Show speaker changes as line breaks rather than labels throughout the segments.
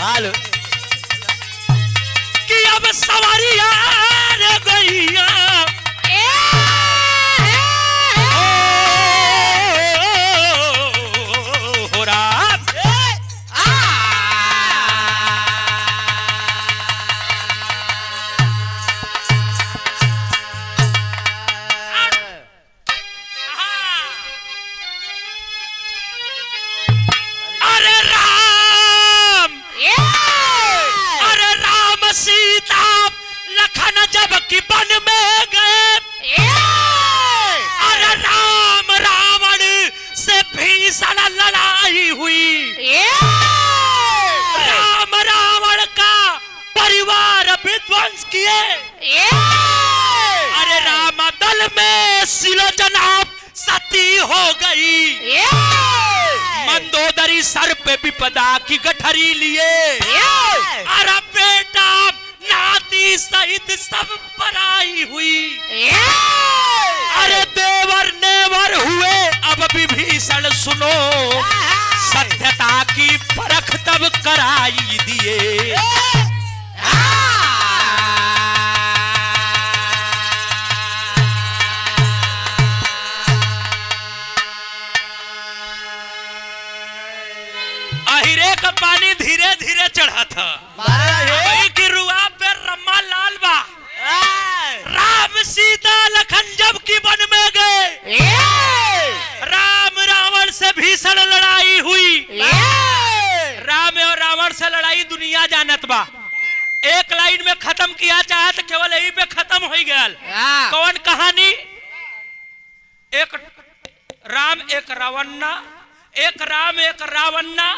हाल
कि अब सवारिया रे गैया हो राम सीता लखन जब कि वन में गए अरे राम रावण से भीषण लड़ाई हुई राम रावण का परिवार विध्वंस किए अरे राम दल में सिलो जनाब सती हो गई मंदोदरी सर पे विपदा की गठरी लिए अरे बेटा नाती सहित सब पराई हुई अरे देवर नेवर हुए अब विभीषण सुनो सत्यता की परख तब कराई दिए अहिरे का पानी धीरे धीरे चढ़ा था की रुआ पे रम्मा लाल बा राम सीता लखन जब की वन में गए राम रावण से भीषण लड़ाई हुई राम और रावण से लड़ाई दुनिया जानत बा एक लाइन में खत्म किया चाहे तो केवल यही पे खत्म हो गया कौन कहानी एक राम एक रावणना एक राम एक रावणना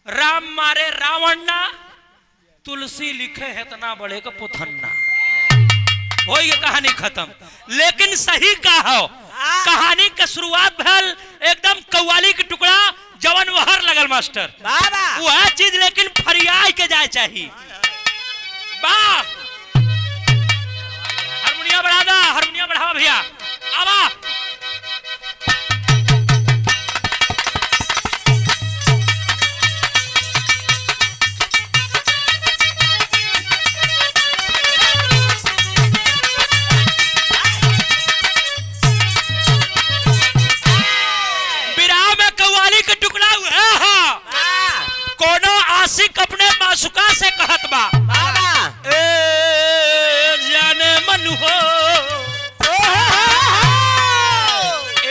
राम मारे रावणना तुलसी लिखे है इतना बड़े का पुथन्ना हो ये कहानी खत्म लेकिन सही कहा हो कहानी के शुरुआत भल एकदम कव्वाली के टुकड़ा जवन वहर लगल मास्टर वह चीज लेकिन फरियाई के जाए चाहिए वाह हारमोनिया बढ़ा दा हारमोनिया बढ़ावा भैया आवा आशिक अपने मासुका से कहत बा ए जाने मन हो ए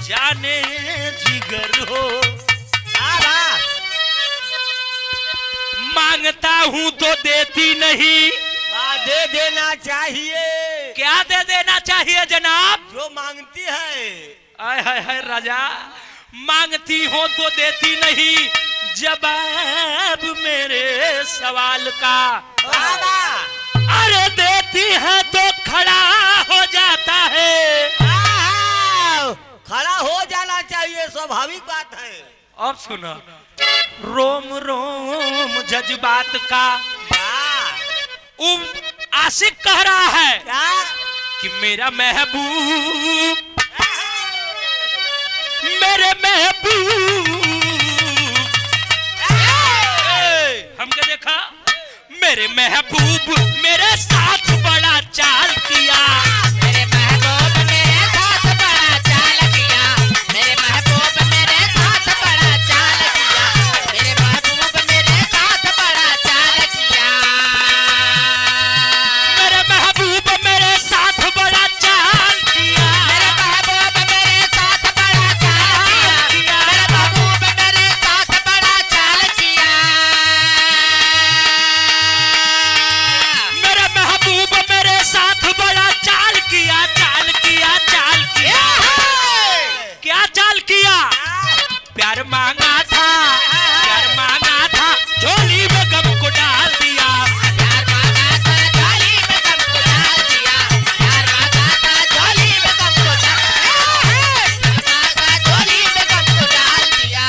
जाने जिगर हो मांगता हूं तो देती नहीं
दे देना चाहिए
क्या दे देना चाहिए जनाब
जो मांगती है
आय हाय हाय राजा मांगती हो तो देती नहीं जवाब मेरे सवाल का अरे देती है तो खड़ा हो जाता है
खड़ा हो जाना चाहिए स्वाभाविक बात है
अब सुनो रोम रोम जज्बात का आशिक कह रहा है कि मेरा महबूब मेरे महबूब हमको देखा मेरे महबूब मेरे साथ बड़ा चाल किया
मेरे महबूब मेरे साथ बड़ा चाल किया मेरे महबूब मेरे साथ बड़ा चाल किया मेरे महबूब मेरे साथ बड़ा चाल किया
मेरे महबूब मेरे साथ बड़ा चाल किया
मेरे महबूब मेरे साथ बड़ा चाल किया मेरे महबूब मेरे साथ बड़ा चाल किया
मेरे महबूब मेरे साथ बड़ा चाल किया चाल किया चाल किया क्या चाल किया प्यार मांगा था झोली में गम को डाल दिया
प्यार मांगा था झोली में गम को डाल दिया प्यार मांगा था झोली में गम को डाल दिया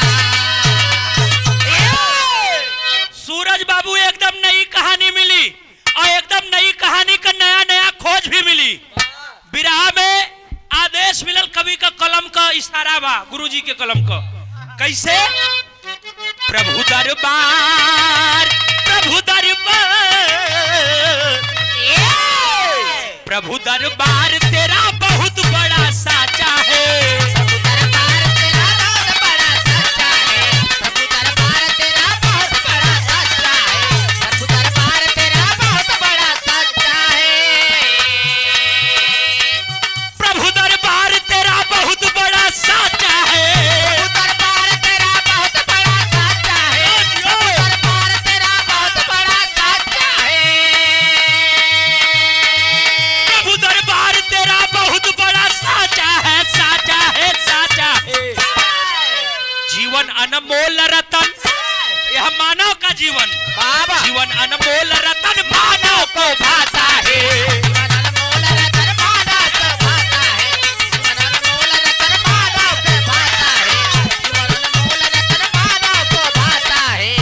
सूरज बाबू एकदम नई कहानी मिली और एकदम नई कहानी का नया नया खोज भी मिली विराह में आदेश मिलल कवि का कलम का इशारा बा गुरुजी के कलम का कैसे प्रभु दरबार प्रभु दरबार प्रभु दरबार तेरा बहुत बड़ा साचा है।
प्रभु दरबार तेरा बहुत बड़ा सच्चा है। प्रभु दरबार तेरा बहुत बड़ा सच्चा है। प्रभु दरबार तेरा बहुत बड़ा सच्चा है।
प्रभु दरबार तेरा बहुत बड़ा साचा है।
प्रभु दरबार तेरा बहुत बड़ा सच्चा है। प्रभु दरबार तेरा बहुत बड़ा सच्चा है।
प्रभु दरबार तेरा बहुत बड़ा साचा है, साचा है, साचा है। जीवन अनमोल रतन, यह मानव का जीवन, जीवन अनमोल रतन मानव को भाता है।
जीवन अनमोल रतन मानव को भाता है। जीवन अनमोल रतन मानव को भाता है। जीवन अनमोल रतन मानव को भाता है।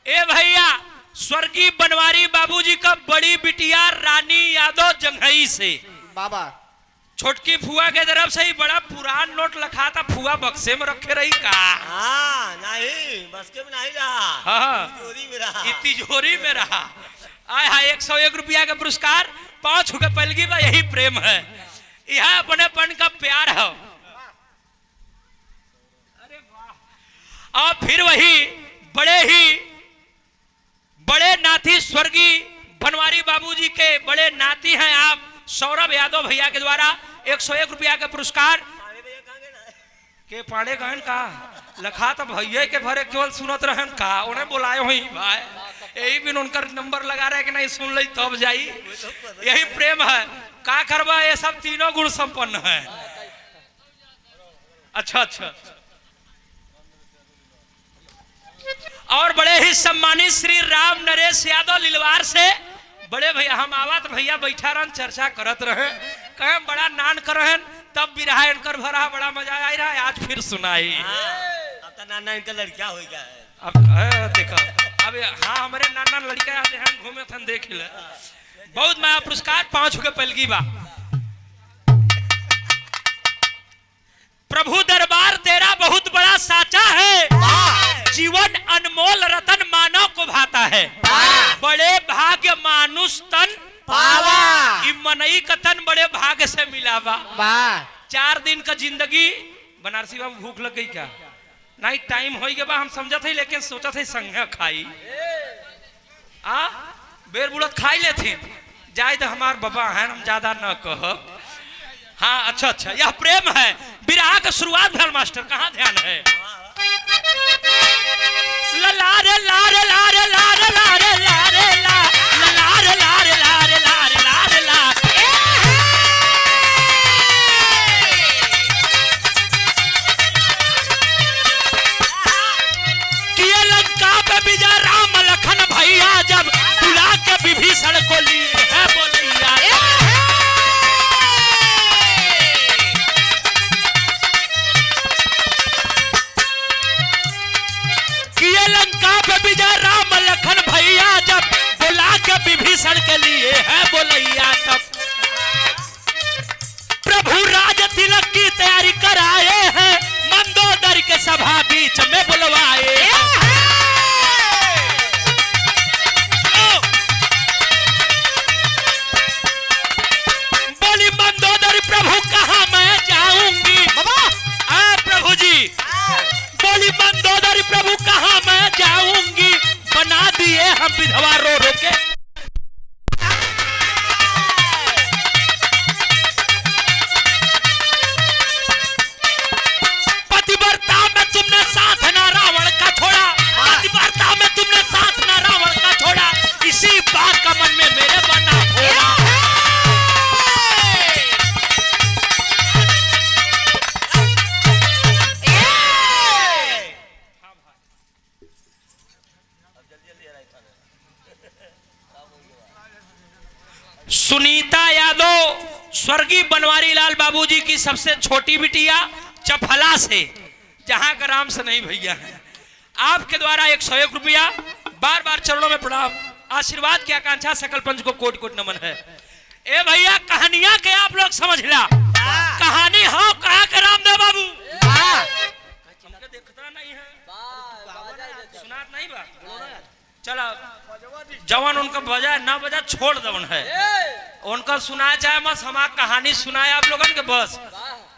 ए भैया, स्वर्गीय बनवारी बाबूजी का बड़ी बिटिया रानी यादव जंघई से
बाबा
छोटकी फुआ के तरफ से ही बड़ा पुरान नोट लखा था। फुआ बक्से में रखे रही का?
हाँ नहीं, बस के में नहीं रहा,
हाँ,
तिजोरी में रहा।
तिजोरी में रहा। आय हाय, 101 रुपया का पुरस्कार, 5 के पलगी में, यही प्रेम है, यह अपनेपन का प्यार है। अरे वाह। और फिर वही बड़े नाती स्वर्गीय बनवारी बाबूजी के बड़े नाती हैं आप, सौरभ यादव भैया के द्वारा 101 रुपया का पुरस्कार के पाड़े गहन का लखा तो भैया के भरे केवल सुनत रहन का, उन्हें बुलाए हुई भाई, यही भी उनका नंबर लगा रहे कि नहीं सुन ली तब जाई। यही प्रेम है, का करवा, ये सब तीनों गुण संपन्न है। अच्छा अच्छा। और बड़े ही सम्मानित श्री राम नरेश यादव लिलवार से बड़े भैया, हम आवत भैया बैठा रहन चर्चा करत रहे, कहे बड़ा नान कर रहन, तब भी रहा इनकर भरा, बड़ा मजा आई रहा, आज फिर सुनाई।
अब तो नाना इनका लड़का हो गया है।
अब देखो, अब हाँ हमारे नाना लड़का आते हैं घूमे थन देख ले। बहुत माया पुरस्कार, 5 के पलगी बा। प्रभु दरबार तेरा बहुत बड़ा साचा है। जीवन अनमोल रतन मानव को भाता है। बड़े भाग्य मानुष तन
पावा।
मनई का तन बड़े भाग्य से मिला बा। 4 दिन का जिंदगी, बनारसी बाबू भूख लग गई क्या? नहीं, टाइम हो गया बा, हम समझा थे, लेकिन सोचा थे संगे खाई बेर बुड़त खाई लेते जाए तो हमार बाबा हैं, हम ज्यादा न कह। हाँ अच्छा अच्छा, यह प्रेम है। विराह का शुरुआत भल मास्टर, कहाँ ध्यान है? लारे लारे लारे लारे लारे लारे लारे लारे लारे लारे लारे लारे किए लंका पे विजय राम लखन भैया जब बुला के विभीषण को लिए है बोलैया। लंका पे विजय राम लखन भैया जब बुला के विभीषण के लिए है बोलैया, तब प्रभु राज तिलक की तैयारी कराए हैं, मंदोदरी के सभा बीच में बुलवाए। बोली मंदोदरी प्रभु कहाँ मैं जाऊंगी, प्रभु जी बोली मंदोदरी प्रभु कहाँ मैं जाऊंगी, बना दिए हम विधवा रो रो के। पतिव्रता में तुमने साथ ना रावण का छोड़ा, पतिव्रता में तुमने साथ ना रावण का छोड़ा, इसी बात का मन में मेरे बना फोड़ा। सुनीता यादव स्वर्गीय बनवारी लाल बाबूजी की सबसे छोटी बिटिया चफला से, जहां का राम से नहीं भैया है, आपके द्वारा 101 रुपया, बार बार चरणों में प्रणाम, आशीर्वाद की आकांक्षा सकल पंच को कोट कोट नमन है। ए भैया, कहानियां के आप लोग समझ ला, कहानी हाँ कहा के रामदेव बाबू जवन उनका बजा ना बजा छोड़ दवन है उनका सुनाया चाहे बस हमारा कहानी सुनाए आप लोगन के बस।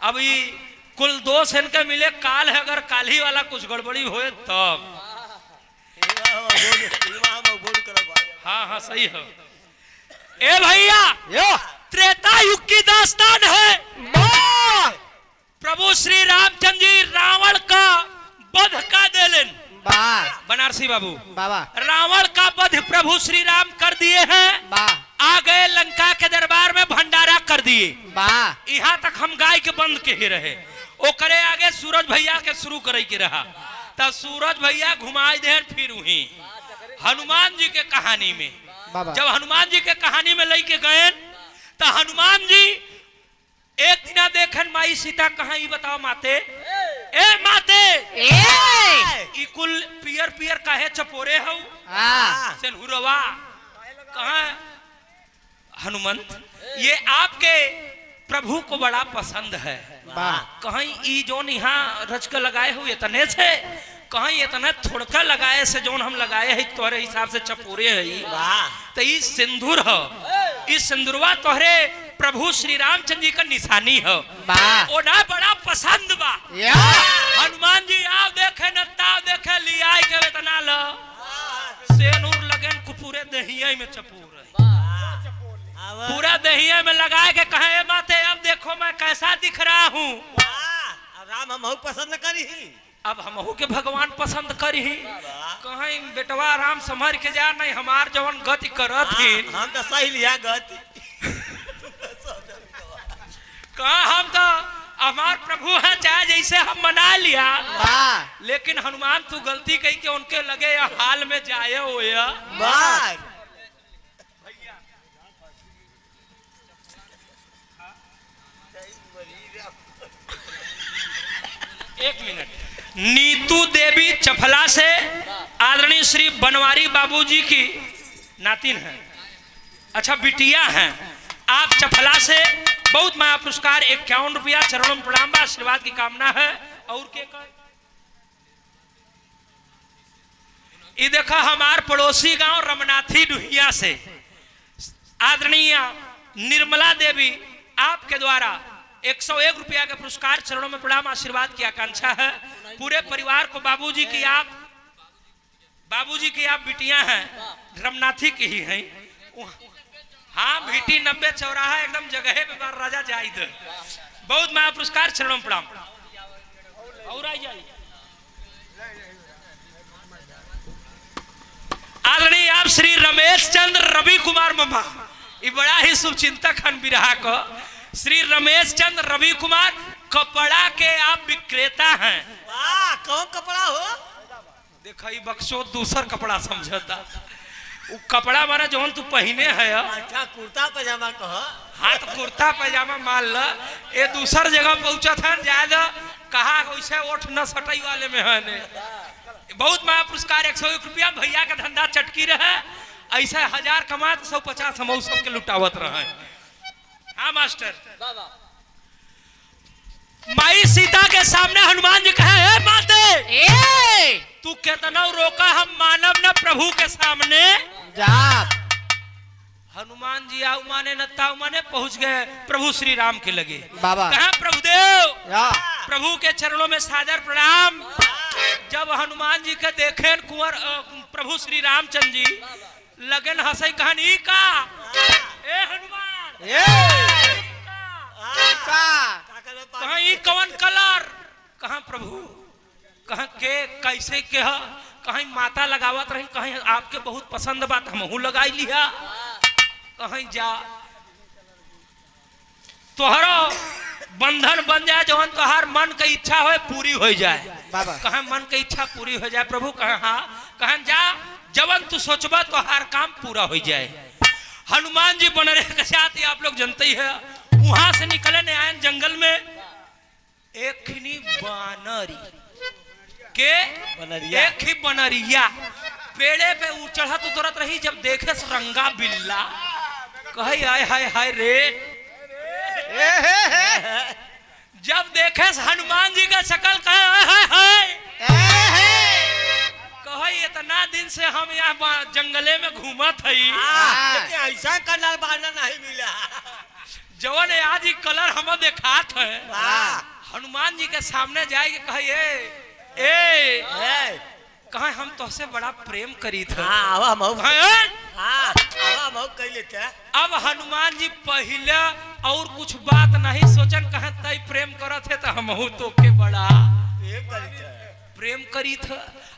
अब ये कुल दोष इनके मिले काल है, अगर काली वाला कुछ गड़बड़ी होए तब। हाँ हाँ सही है। ए भैया त्रेता युग की दास्तान है। प्रभु श्री रामचंद्र जी रावण का वध का देलन। बनारसी बाबू
बाबा
रावण का वध प्रभु श्री राम कर दिए हैं। आ गए लंका के दरबार में भंडारा कर दिए। यहाँ तक हम गाय के बंद के ही रहे। ओ करे आगे सूरज भैया के शुरू करे के रहा तब सूरज भैया घुमाई दे फिर वही हनुमान जी के कहानी में। जब हनुमान जी के कहानी में लेके गए तो हनुमान जी एक दिन देखन माई सीता कहाँ ई बताओ माते ए माते ई कुल पियर पियर काहे चपोरे हो सेनहुरवा कहाँ हनुमंत ये आपके प्रभु को बड़ा पसंद है। कहीं ई जोन यहाँ रच के लगाए हुए इतने से कहीं इतना थोड़का लगाए से जोन हम लगाए है तोहरे हिसाब से चपोरे है तो ई सिंदूर हो। इस सिंदूरवा तोहरे प्रभु श्री रामचंद्र जी का निशानी है। ओना बड़ा पसंद बा। हनुमान जी आओ देखे न ताव देखे लिया के इतना लो सेनूर लगन को पूरे दहिया में चपूर पूरा दहिया में लगाए के कहे माते अब देखो मैं कैसा दिख रहा हूँ।
राम हम पसंद करी
अब हम के भगवान पसंद करी कहीं बेटवा राम संभर के जा नहीं हमार जवन गति करत
हम तो सही लिया गति
कहा हम तो हमार प्रभु है चाहे जैसे हम मना लिया लेकिन हनुमान तू गलती कही के उनके लगे हाल में जाए हो एक मिनट। नीतू देवी चफला से आदरणीय श्री बनवारी बाबूजी की नातिन है, अच्छा बिटिया हैं। आप चफला से बहुत माया पुरस्कार 51 रुपया चरणों में प्रणाम बा आशीर्वाद की कामना है। और के ये देखा हमार पड़ोसी गांव रमनाथी डुहिया से आदरणीय निर्मला देवी आपके द्वारा 101 रुपया के पुरस्कार चरणों में प्रणाम आशीर्वाद की आकांक्षा है। पूरे परिवार को बाबूजी की आप बिटियां हैं रमनाथी की ही हैं। हाँ भीटी 90 चौराहा एकदम जगह पे बार राजा जायद बहुत माया पुरस्कार चरणों में प्रणाम। और आदरणीय आप श्री रमेश चंद्र रवि कुमार मम्मा ये बड़ा ही शुभचिंतक हन बिरहा को श्री रमेश चंद्र रवि कुमार कपड़ा के आप विक्रेता हैं।
कौन कपड़ा हो
देखा ये बक्सो दूसर कपड़ा समझता वो कपड़ा मारा जो तू पहने है।
अच्छा कुर्ता पजामा कह
हाँ तो कुर्ता पैजामा मान ल ये दूसर जगह पहुंचा था ज्यादा कहा वैसे ओठ न सटाई वाले में है ने। बहुत माया पुरस्कार 101 रुपया भैया का धंधा चटकी रहे ऐसा 1000 कमा तो 150 हम सबके लुटावत रहे। हाँ मास्टर माई सीता के सामने हनुमान जी कहे माते तू कितना रोका हम मानव न प्रभु के सामने
जा।
हनुमान जी आउ माने न ताऊ माने पहुंच गए प्रभु श्री राम के लगे। कहा प्रभुदेव प्रभु के चरणों में सादर प्रणाम। जब हनुमान जी के देखे कुंवर प्रभु श्री रामचंद्र जी लगन हंसई कहानी का ए हनुमान कहा ई कौन कलर कहा प्रभु कहा के कैसे के कहीं माता लगावत रही कहीं आपके बहुत पसंद बात हमहू लगाई लिया कहीं जा तोहरो बंधन बन जाए जवन तोहार मन के इच्छा हो पूरी हो जाए। कहा मन के इच्छा पूरी हो जाए प्रभु कहा हाँ कहा जा जवन तू सोचबा तोहार काम पूरा हो जाए। हनुमान जी बन रहे के साथ आप लोग जानते ही है वहां से निकले न आयन जंगल में एक खिनी बानरी के एक ही बनरिया पेड़े पे चढ़त उतरत रही जब देखे रंगा बिल्ला कहे आय हाय हाय रे जब देखे हनुमान जी का शकल कहे हाय हाय कहे इतना दिन से हम यहाँ जंगले में घूमत हई,
लेकिन ऐसा कलर बाना नहीं मिला।
जवन आज ही कलर हम देखात है,
वाह
हनुमान जी के सामने जाएगी कहिए ए
ए
कहा हम तुझसे बड़ा प्रेम करी था।
आवा मऊ
हाँ,
आवा मऊ कह लेते।
अब हनुमान जी पहले और कुछ बात नहीं सोचन, कहा तई प्रेम करत है तो हमहू तो के बड़ा प्रेम करी था।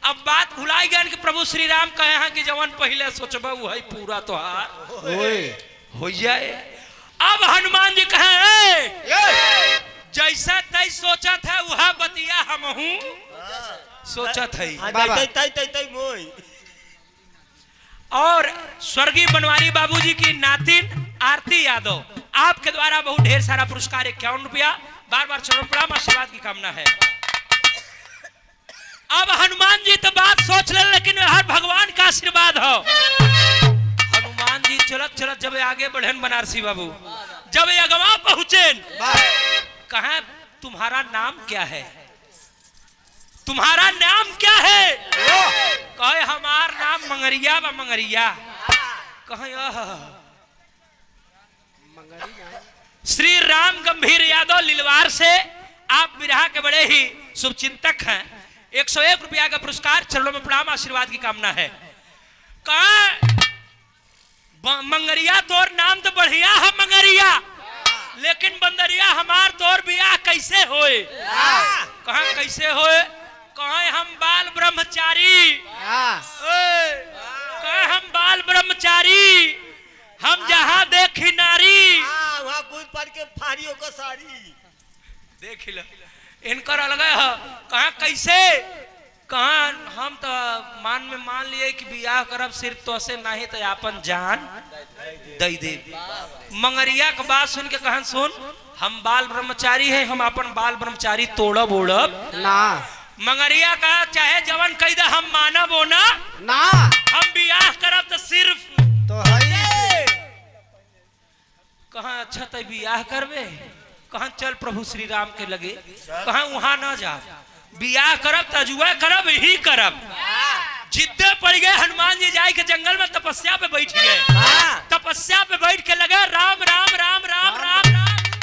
अब बात भुलाई गए कि प्रभु श्री राम कहे हैं कि जवन पहले सोचबा वही पूरा तोहार हो जाए। अब हनुमान जी कहे जैसा तई सोचा था वह बतिया हमहू सोचत है। और स्वर्गीय बनवारी बाबूजी की नातिन आरती यादव आपके द्वारा बहुत ढेर सारा पुरस्कार 51 रुपया, बार बार चरण प्रणाम आशीर्वाद की कामना है। अब हनुमान जी तो बात सोच ले, लेकिन हर भगवान का आशीर्वाद हो। हनुमान जी चलत चलत जब आगे बढ़न बनारसी बाबू, जब अगवा पहुंचे कहा तुम्हारा नाम क्या है, तुम्हारा नाम क्या है? कहे हमार नाम मंगरिया बा मंगरिया। कहे श्री राम गंभीर यादव लिलवार से आप बिरहा के बड़े ही शुभचिंतक हैं। 101 रुपया का पुरस्कार, चरणों में प्रणाम आशीर्वाद की कामना है। कहा मंगरिया तोर नाम तो बढ़िया है मंगरिया, लेकिन बंदरिया हमार तोर बियाह कैसे होए? कहा कैसे होए? कहे हम बाल ब्रह्मचारी, कहे हम बाल ब्रह्मचारी, हम जहाँ देखी नारी
वहाँ कूद पड़ के फाड़ियों को साड़ी
देख लो इनकर अलग है। कहा कैसे? कहा हम तो मान लिए कि बियाह करब सिर्फ तो से नहीं तो अपन जान दे दे। मंगरिया का बात सुन के कहा सुन हम बाल ब्रह्मचारी है, हम अपन बाल ब्रह्मचारी तोड़ब ओड़ब
ना।
मंगरिया का चाहे जवन कह दे हम मानब हो ना, हम बियाह करब तो सिर्फ
तो है।
कहा अच्छा तो बियाह करबे? कहा चल प्रभु श्री राम के लगे। कहा वहां ना जा, बियाह करब तजुआ करब ही करब। जिद्दे पड़ गए हनुमान जी जाए के जंगल में तपस्या पे बैठ गए। तपस्या पे बैठ के लगे राम राम राम राम राम राम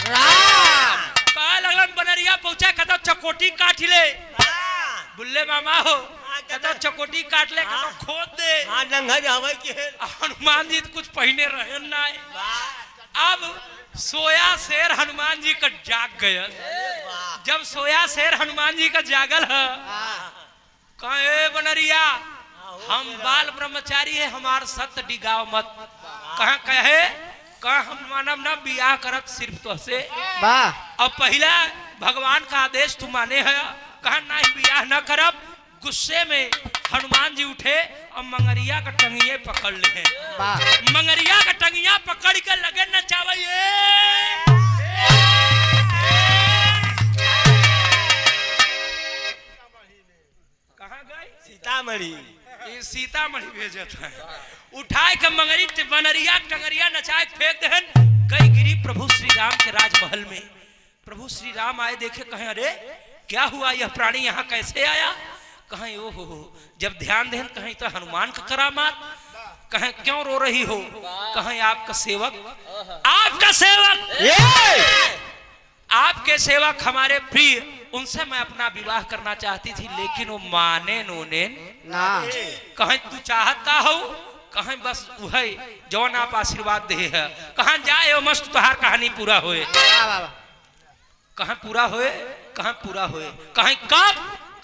राम। कहा लगन बनरिया पहुंचा, कहता चकोटी काट ले। बुल्ले मामा हो, कहता चकोटी काट ले, कहता खोद दे। हनुमान जी कुछ पहने रहे ना। अब सोया शेर हनुमान जी का जाग गया। जब सोया शेर हनुमान जी का जागल है, कहे बनरिया हम बाल ब्रह्मचारी है, हमार सत्य डिगाव मत। कहा कहे कहा हम मानव ना बियाह करत सिर्फ तो से। अब पहला भगवान का आदेश तू माने है। कहा नहीं बियाह न करब। गुस्से में हनुमान जी उठे और मंगरिया का टंगिए पकड़ ले। मंगरिया का टंगिया पकड़ के लगे नचावे। कहाँ गए?
सीतामढ़ी।
सीतामढ़ी भेजत है। उठाए के मंगरी बनरिया टंगरिया नचाए फेंक देहन। गई गिरी प्रभु श्री राम के राजमहल में। प्रभु श्री राम आए, देखे कहे अरे क्या हुआ, यह प्राणी यहाँ कैसे आया? कहें ओ हो जब ध्यान दें कहीं तो हनुमान का करामात। कहें क्यों रो रही हो? कहें आपका सेवक, आपका सेवक, आपके सेवक हमारे प्रिय, उनसे मैं अपना विवाह करना चाहती थी, लेकिन वो माने नोने ना। कहें तू चाहता हो? कहें बस वही जौन आप आशीर्वाद दे है। कहां जाए वो मस्त तुहार कहानी पूरा होए। कहां पूरा होए? कहां पूरा होए? कहें कब?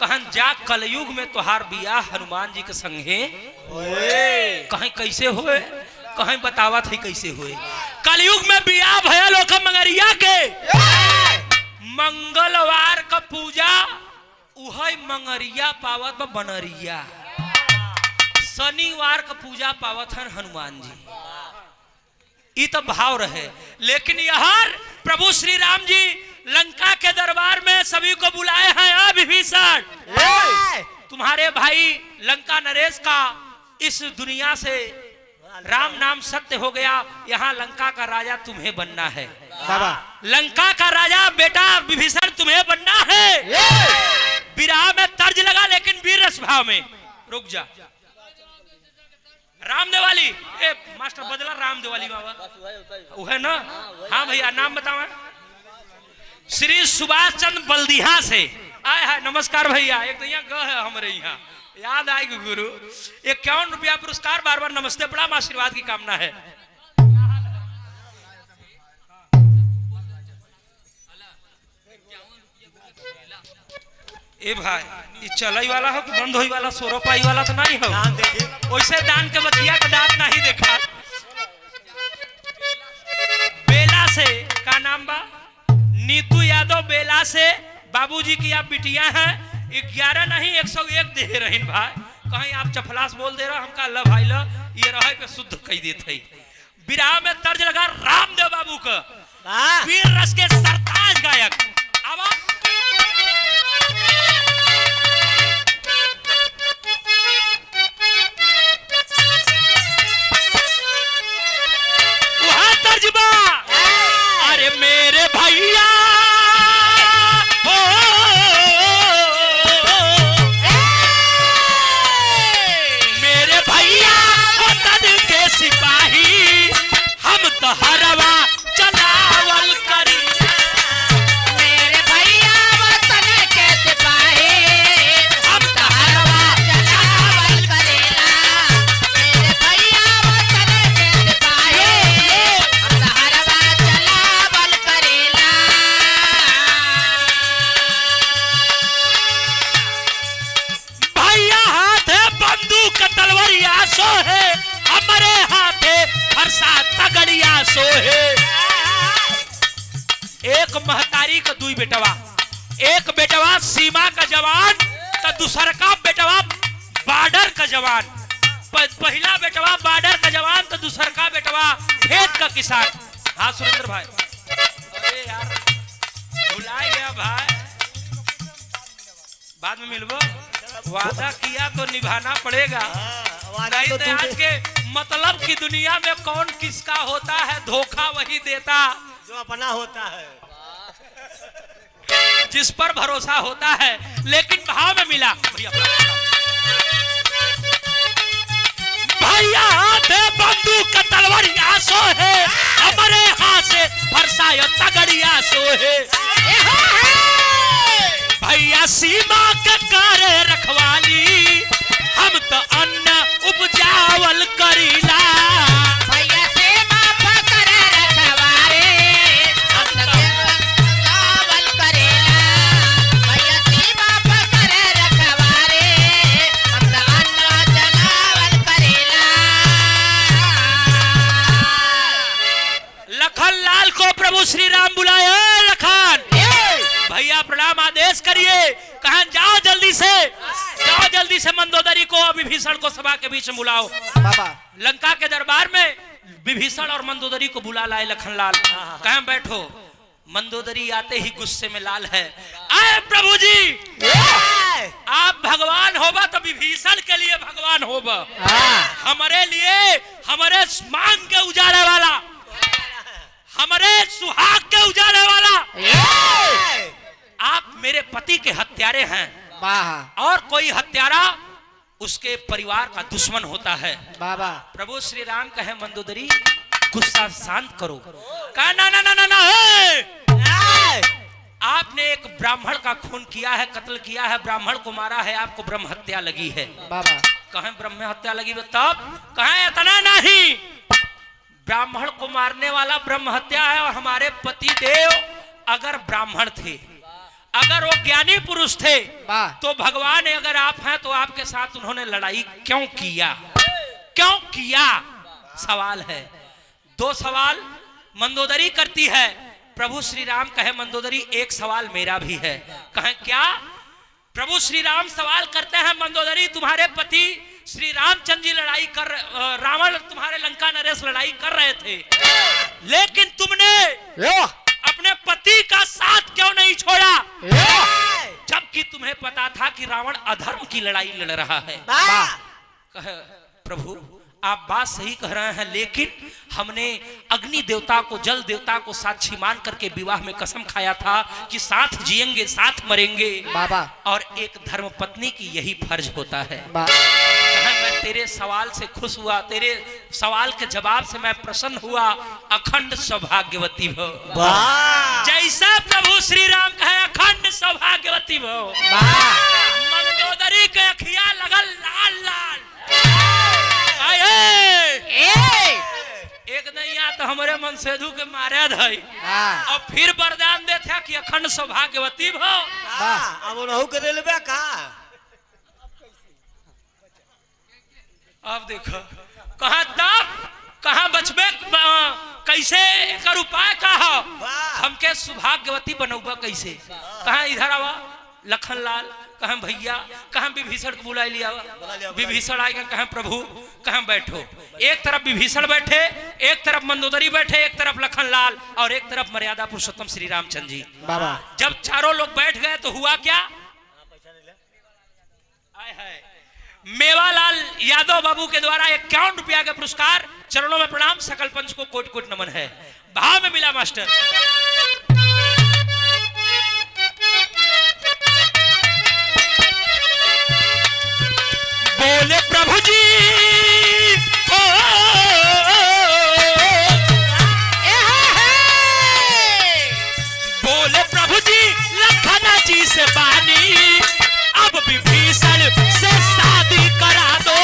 कहां जा कलयुग में तुहार बियाह हनुमान जी के संगे। कहें कैसे होए? कहें बतावा थे कैसे होए। कलयुग में बियाह भया लोग मंगरिया के। मंगलवार का पूजा उहई मंगरिया पावत में बनरिया। शनिवार का पूजा पावत है हनुमान जी। ये तो भाव रहे। लेकिन यहाँ प्रभु श्री राम जी लंका के दरबार में सभी को बुलाए हैं। विभीषण तुम्हारे भाई लंका नरेश का इस दुनिया से राम नाम सत्य हो गया। यहाँ लंका का राजा तुम्हें बनना है। लंका का राजा बेटा विभीषण तुम्हें बनना है। विराह में तर्ज लगा, लेकिन वीर रस भाव में रुक जा। रामदेव वाली ए मास्टर बदला रामदेव वाली बाबा वो है ना। हाँ भैया नाम बताओ। श्री सुभाष चंद्र बल्दिहा से आए है। नमस्कार भैया। एक तो यहाँ ग है हमारे यहाँ याद आएगी गुरु। 51 रुपया पुरस्कार। बार बार नमस्ते प्रणाम आशीर्वाद की कामना है। ए भाई ये चलई वाला हो कि बंद होई वाला 100 रुपया वाला तो नहीं हो। वैसे दान के बतिया का दांत नहीं देखा। बेला से का नाम बा नीतू यादव। बेला से बाबूजी की आप बिटिया हैं। 11 नहीं 101 दे रही भाई। कहीं आप चफलास बोल दे रहे हमका अल्लाह भाई ला ये रहे पे शुद्ध कह देते। विराह में तर्ज लगा रामदेव बाबू का वीर रस के सरताज गायक। अब वहां तर्जबा अरे मेरे भैया सिपाही हम तो हरवा चलावल करी।
मेरे भैया वतन के सिपाही हम तो हरवा चलावल करेला। मेरे भैया वतन के सिपाही हम तो हरवा चलावल करेला।
भैया हाथ बंदूक तलवारिया सो है हमारे हाथे फरसा तगड़िया सोहे। एक महतारी का दुई बेटवा। एक बेटवा सीमा का जवान तो दूसर का बेटवा बॉर्डर का जवान। पहला बेटवा बॉर्डर का जवान तो दूसर का बेटवा खेत का किसान। हाँ सुरेंद्र भाई। अरे यार भुला गया भाई। बाद में मिलबो। वादा किया तो निभाना पड़ेगा। नहीं तो आज के मतलब की दुनिया में कौन किसका होता है। धोखा वही देता
जो अपना होता है,
जिस पर भरोसा होता है। लेकिन भाव में मिला भैया हाथ बंदूक तलवारिया सो है हमारे हाथ से फरसा तगड़िया सो है। भैया सीमा के करे रखवाली हम तो अन्न उपजावल करीला।
भैया सीमा पे करे रखवारे हम तो उपजावल करेला। भैया सीमा पे करे रखवारे हम तो अन्न जलावल करेला।
लखन लाल को प्रभु श्री राम बुलाए। लखन भैया प्रणाम आदेश करिए। कहां जाओ जल्दी से जाओ जल्दी से मंदोदरी को विभीषण को सभा के बीच में बुलाओ।
बाबा
लंका के दरबार में विभीषण और मंदोदरी को बुला लाए लखनलाल। कहां बैठो। मंदोदरी आते ही गुस्से में लाल है। आए प्रभु जी आप भगवान होगा तो विभीषण के लिए भगवान होगा। हमारे लिए हमारे मांग के उजाड़े वाला हमारे सुहाग के उजाड़े वाला आप मेरे पति के हत्यारे हैं। और कोई हत्यारा उसके परिवार का दुश्मन होता है।
बाबा
प्रभु श्री राम कहे मंदोदरी गुस्सा शांत करो। कहा ना ना ना ना, ना आपने एक ब्राह्मण का खून किया है, कत्ल किया है, ब्राह्मण को मारा है, आपको ब्रह्म हत्या लगी है।
बाबा
कहे ब्रह्म हत्या लगी तब कहे इतना नहीं। ब्राह्मण को मारने वाला ब्रह्म हत्या है। और हमारे पति देव अगर ब्राह्मण थे, अगर वो ज्ञानी पुरुष थे तो भगवान अगर आप हैं तो आपके साथ उन्होंने लड़ाई क्यों किया। क्यों किया सवाल है। 2 सवाल मंदोदरी करती है। प्रभु श्री राम कहे मंदोदरी एक सवाल मेरा भी है। कहे क्या। प्रभु श्री राम सवाल करते हैं मंदोदरी तुम्हारे पति श्री रामचंद्र जी लड़ाई कर रावण तुम्हारे लंका नरेश लड़ाई कर रहे थे, लेकिन तुमने अपने पति का साथ क्यों नहीं छोड़ा जबकि तुम्हें पता था कि रावण अधर्म की लड़ाई लड़ रहा है। कहे प्रभु आप बात सही कह रहे हैं, लेकिन हमने अग्नि देवता को जल देवता को साक्षी मान करके विवाह में कसम खाया था कि साथ जिएंगे साथ मरेंगे।
बाबा
और एक धर्म पत्नी की यही फर्ज होता है।
मैं
तेरे सवाल से खुश हुआ, तेरे सवाल के जवाब से मैं प्रसन्न हुआ। अखंड सौभाग्यवती भव।
वाह
जैसा प्रभु श्री राम कहे अखंड सौभाग्यवती भव। मंदोदरी के अखिया लगल लाल लाल। एक नैया तो हमारे मन सेधु के मारे धई और फिर वरदान दे था कि अखंड सौभाग्यवती भव।
अब उनहु के रेलवे का
अब देखो कहाँ तब कहाँ बचबे, कैसे एकर उपाय का हो, हमके सौभाग्यवती बनौबा कैसे। कहाँ इधर आवा लखनलाल, कहाँ भैया, कहाँ विभीषण को बुला लिया। विभीषण आएगा, कहाँ प्रभु, कहाँ बैठो। एक तरफ विभीषण बैठे, एक तरफ मंदोदरी बैठे, एक तरफ लखनलाल और एक तरफ मर्यादा पुरुषोत्तम श्री रामचंद्र जी। जब चारों लोग बैठ गए तो हुआ क्या, मेवालाल यादव बाबू के द्वारा 51 रुपया का पुरस्कार, चरणों में प्रणाम, सकल पंच को कोट कोट नमन है। भाव में मिला मास्टर। बोले प्रभु जी बोले प्रभु जी लखना जी से बानी, अब विभीषण से शादी करा दो।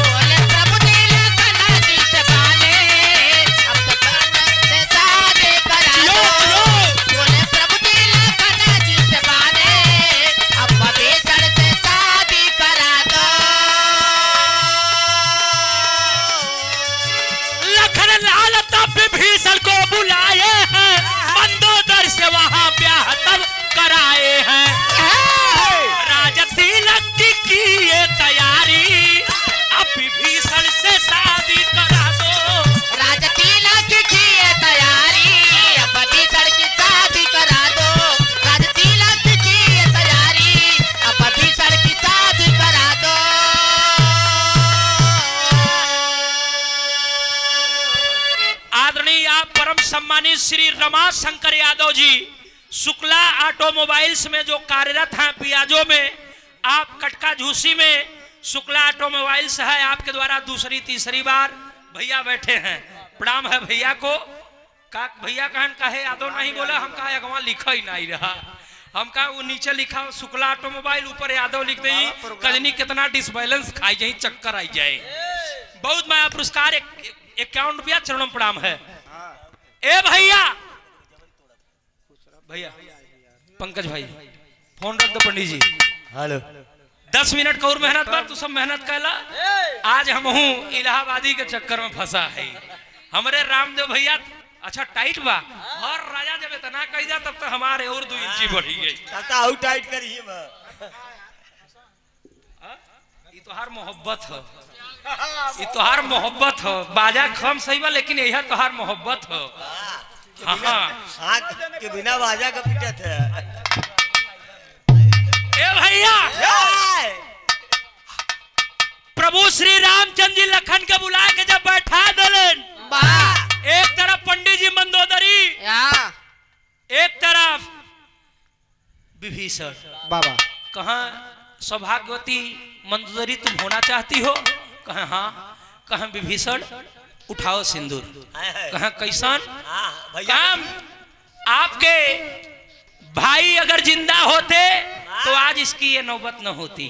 बोले प्रभु जी लखना जी से बानी, अब से शादी करा दो। बोले प्रभु जी लखना जी से बानी, अब विभीषण से शादी करा दो।
लखन लाल तब विभीषण को बुलाए हैं, मंदोदर से वहां ब्याह तब कराए हैं। राजा तिलक की ये तैयारी, अब विभीषण से शादी करा दो।
राजा तिलक की ये तैयारी, अब विभीषण की शादी करा दो। राजा तिलक की ये तैयारी, अब विभीषण की शादी करा दो।
आदरणीय आप परम सम्मानित श्री रमा शंकर यादव जी शुक्ला ऑटोमोबाइल्स में जो कार्यरत हैं, पियाजो में, आप कटका झूसी में शुक्ला ऑटोमोबाइल्स है, आपके द्वारा दूसरी तीसरी बार भैया बैठे हैं। प्रणाम है भैया को। का भैया कहन कहे यादव नहीं बोला, हम कहा अगवा लिखा ही नहीं रहा, हम कहा वो नीचे लिखा शुक्ला ऑटोमोबाइल, ऊपर यादव लिख दे, कजनी कितना डिसबैलेंस खाई जाए, चक्कर आई जाए। बहुत माया पुरस्कार 51 रुपया, चरणों में प्रणाम है। ए भैया भैया पंकज भाई फोन रख दो पंडित जी।
हेलो
10 मिनट का और मेहनत बात, तू सब मेहनत कैला। आज हम हूँ इलाहाबादी के चक्कर में फंसा है। हमारे रामदेव भैया अच्छा टाइट बा, और राजा जब इतना कह जा तब तो हमारे और 2 इंची बढ़ी गई।
टाइट करिए
ये तोहार मोहब्बत हो, ये तोहार मोहब्बत हो। बाजा कम सही बा, लेकिन यह तोहार मोहब्बत हो। हाँ
के बिना बाजा का पिटत है।
ए भैया प्रभु श्री रामचंद्र जी लखन के बुला के जब बैठा दलन, एक तरफ पंडित जी मंदोदरी, एक तरफ विभीषण।
बाबा
कहाँ सौभाग्यवती मंदोदरी तुम होना चाहती हो? कहाँ हाँ। कहाँ विभीषण उठाओ सिंदूर। कहाँ कैसन काम, आपके भाई अगर जिंदा होते तो आज इसकी ये नौबत न होती,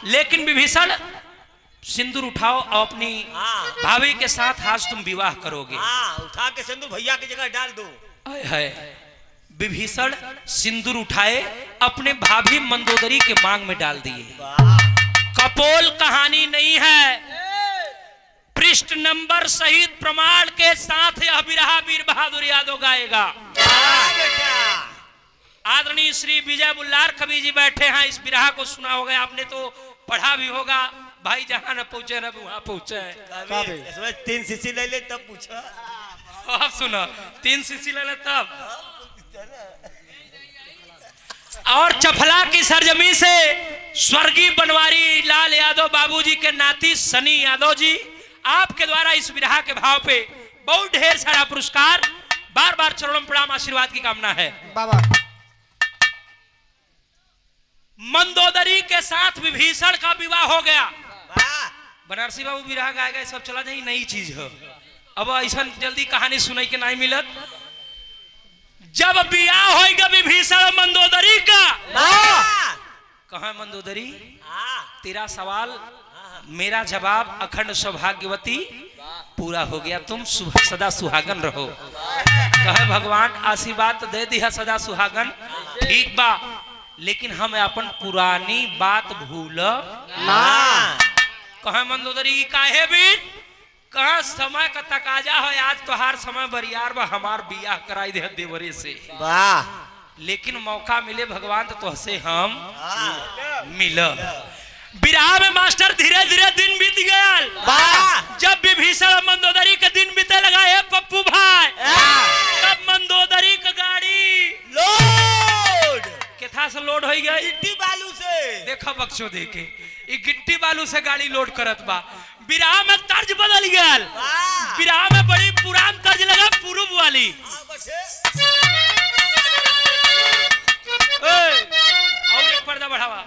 लेकिन विभीषण सिंदूर उठाओ और अपनी भाभी के साथ आज तुम विवाह करोगे।
उठा के सिंदूर भैया की जगह डाल दो।
है विभीषण सिंदूर उठाए, अपने भाभी मंदोदरी के मांग में डाल दिए। कपोल कहानी नहीं है, पृष्ठ नंबर सहित प्रमाण के साथ यह बिरहा वीर बहादुर यादव गाएगा। आदरणीय श्री विजय बुल्लार कवि जी बैठे हैं, इस बिरहा को सुना होगा आपने, तो पढ़ा भी होगा। भाई जहां न पहुंचे न वहां पहुंचे।
इसमें 3 सीसी ले ले तब पूछा।
आप सुनो 3 सीसी ले ले तब। और चफला की सरजमी से स्वर्गीय बनवारी लाल यादव बाबूजी के नाती सनी यादव जी, आपके द्वारा इस विरहा के भाव पे बहुत ढेर सारा पुरस्कार, बार बार चरणों में प्रणाम, आशीर्वाद की कामना है।
बाबा
मंदोदरी के साथ विभीषण का विवाह हो गया। बनारसी बाबू बिरहा गाय गए सब चला जाई नई चीज है। अब ऐसा जल्दी कहानी सुनाई के नहीं मिलत। जब बियाह होएगा विभीषण मंदोदरी का, कहाँ मंदोदरी? तेरा सवाल मेरा जवाब अखंड सौभाग्यवती पूरा हो गया, तुम सदा सुहागन रहो। कहे भगवान आशीर्वाद दे दिया सदा सुहागन, ठीक बा, लेकिन हम अपन पुरानी बात भूल ना। कहे मंदोदरी काहे भी कहा समय का तकाजा है, आज तोहार समय बरियार बा, हमार बियाह कराई दे देवरे से, लेकिन मौका मिले भगवान तो तुहसे हम मिल। बिरहा में मास्टर धीरे धीरे दिन बीत गया। जब विभीषण मंदोदरी के दिन बीते लगा है पप्पू भाई, तब मंदोदरी का गाड़ी लोड केथा से लोड हो गई, गिट्टी बालू से। देखा बक्सो देखे गिट्टी बालू से गाड़ी लोड करत बा। बिरहा में तर्ज बदल गया, बिरहा में बड़ी पुरान तर्ज लगा पूर्व वाली। और एक पर्दा बढ़ावा।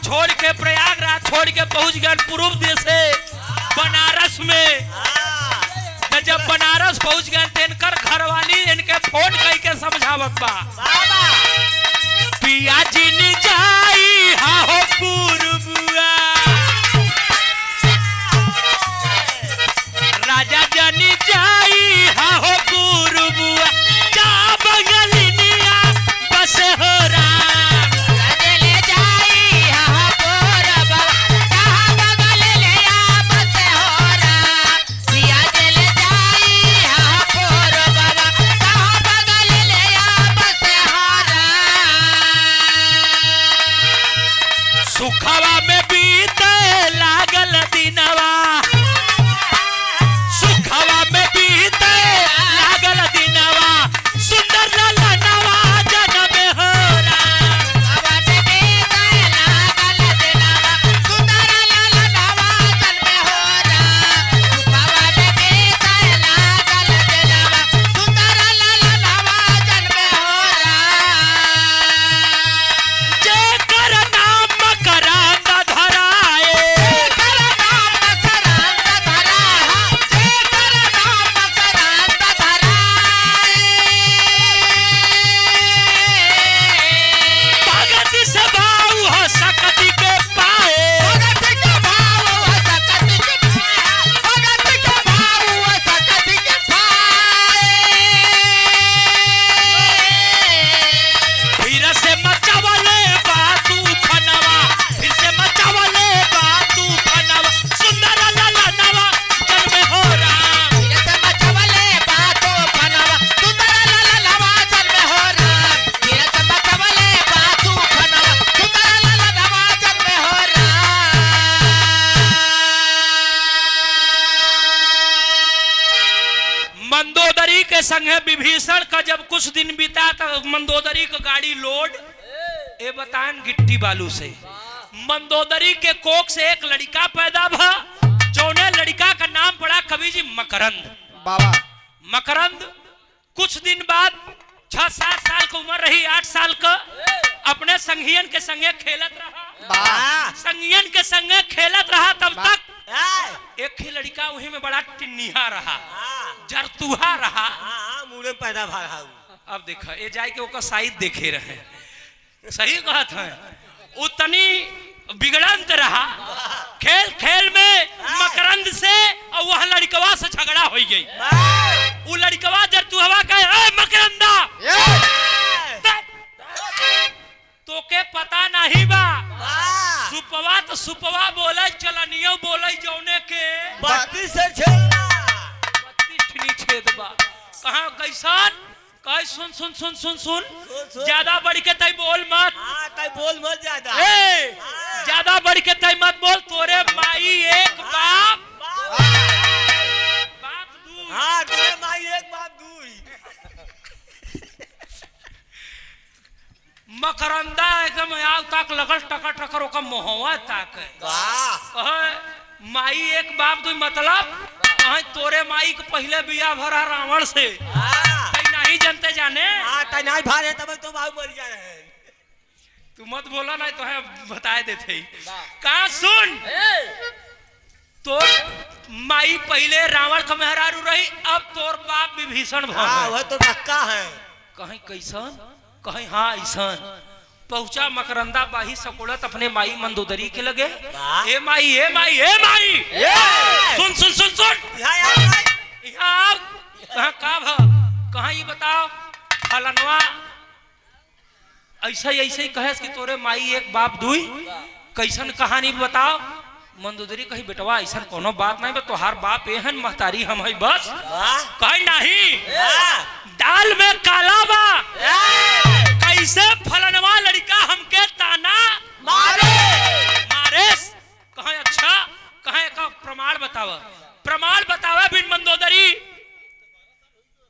छोड़ के प्रयागराज छोड़ के पहुंच गए पूर्व देश से बनारस में। जब बनारस पहुंच गए तो इनकर घरवाली इनके फोन करके समझावत बा, पिया जी ने जाई हा हो पूर्वुआ, राजा जानी जाई हा हो पूर्वुआ, जा बंगलिनिया बस हो सुखवा में बीते लागल दिनवा, सुखवा में बीते लागल दिनवा, सुंदर ललनवा जन्म होरा, सुखवा में बीते लागल दिनवा, सुंदर ललनवा जन्म होरा, सुखवा में बीते लागल दिनवा, सुंदर ललनवा जन्म होरा। जे कर नाम मकरंद धराए, कर नाम मकरंद धराए, जे कर नाम मकरंद धराए, भगत से भाव हो सकती के पाए, भगत के भाव हो सकती के पाए, भगत के भाव हो सकती के पाए। फिर से मचावले बातू फनवा, फिर से मचावले बातू फनवा, सुंदर ललनवा जन्म हो राम, फिर से मचावले बातू फनवा, सुंदर ललनवा जन्म हो राम, फिर से मचावले बातू फनवा, सुंदर ललनवा जन्म हो राम। मंदोदरी के संगे विभीषण का जब कुछ दिन बीता तो मंदोदरी का गाड़ी लोड ए बतान गिट्टी बालू से। मंदोदरी के कोख से एक लड़का पैदा भा, जौने लड़का का नाम पड़ा कवि जी मकरंद बाबा। मकरंद कुछ दिन बाद 6-7 साल की उम्र रही, 8 साल का, अपने संगियन के संगे खेलत रहा, संगियन के संगे खेलत रहा। तब तक एक ही लड़का वही में बड़ा टिन्निया रहा, जरतुहा रहा, मुड़े पैदा भागा। अब देखा ये जाए के ओकर साइड देखे रहे, सही कहत है, उतनी बिगड़ंत रहा। खेल खेल में मकरंद से और वह लड़कवा से झगड़ा हो गई। वो लड़कवा जरतुहवा कहे मकरंदा तो के पता नहीं बा, सुपवा तो सुपवा बोले, चलनियो बोले, जौने के 32 से छेद 32 छेद बा। कहाँ कैसन कहे सुन सुन सुन सुन सुन, ज्यादा बढ़ के तय बोल मत, तय बोल मत ज्यादा, ज्यादा बढ़ के तय मत बोल, तोरे माई एक बाप बाप दू, हाँ तोरे माई एक बाप दू। मकरंदा एकदम आव तक लगल टकर टकर ओका मोहवा तक माई एक बाप दुई मतलब तोरे माई के पहले बिया भरा रावण से नहीं जानते जाने
नहीं भारे तब तो बाबू मर जाए
तू मत बोला नहीं तो है बता देते कहा सुन तो माई पहले रावण का मेहरारू रही अब तोर बाप विभीषण
वह तो पक्का है
कहीं कैसन कहीं हाँ ऐसन पहुंचा मकरंदा बाही सकोड़त अपने माई मंदोदरी के लगे ए माई ए माई ए माई सुन सुन सुन सुन यहाँ कहाँ भा कहाँ ये बताओ फलनवा ऐसा ऐसे ही कहे कि तोरे माई एक बाप दुई कैसन कहानी बताओ मंदोदरी कही बेटवा ऐसा कोनो बात नहीं तोहार बाप एहन महतारी हम है बस कहीं नहीं दाल में काला बा कैसे फलनवा लड़का हमके ताना मारे कहे अच्छा कहे का प्रमाण बतावा बिन मंदोदरी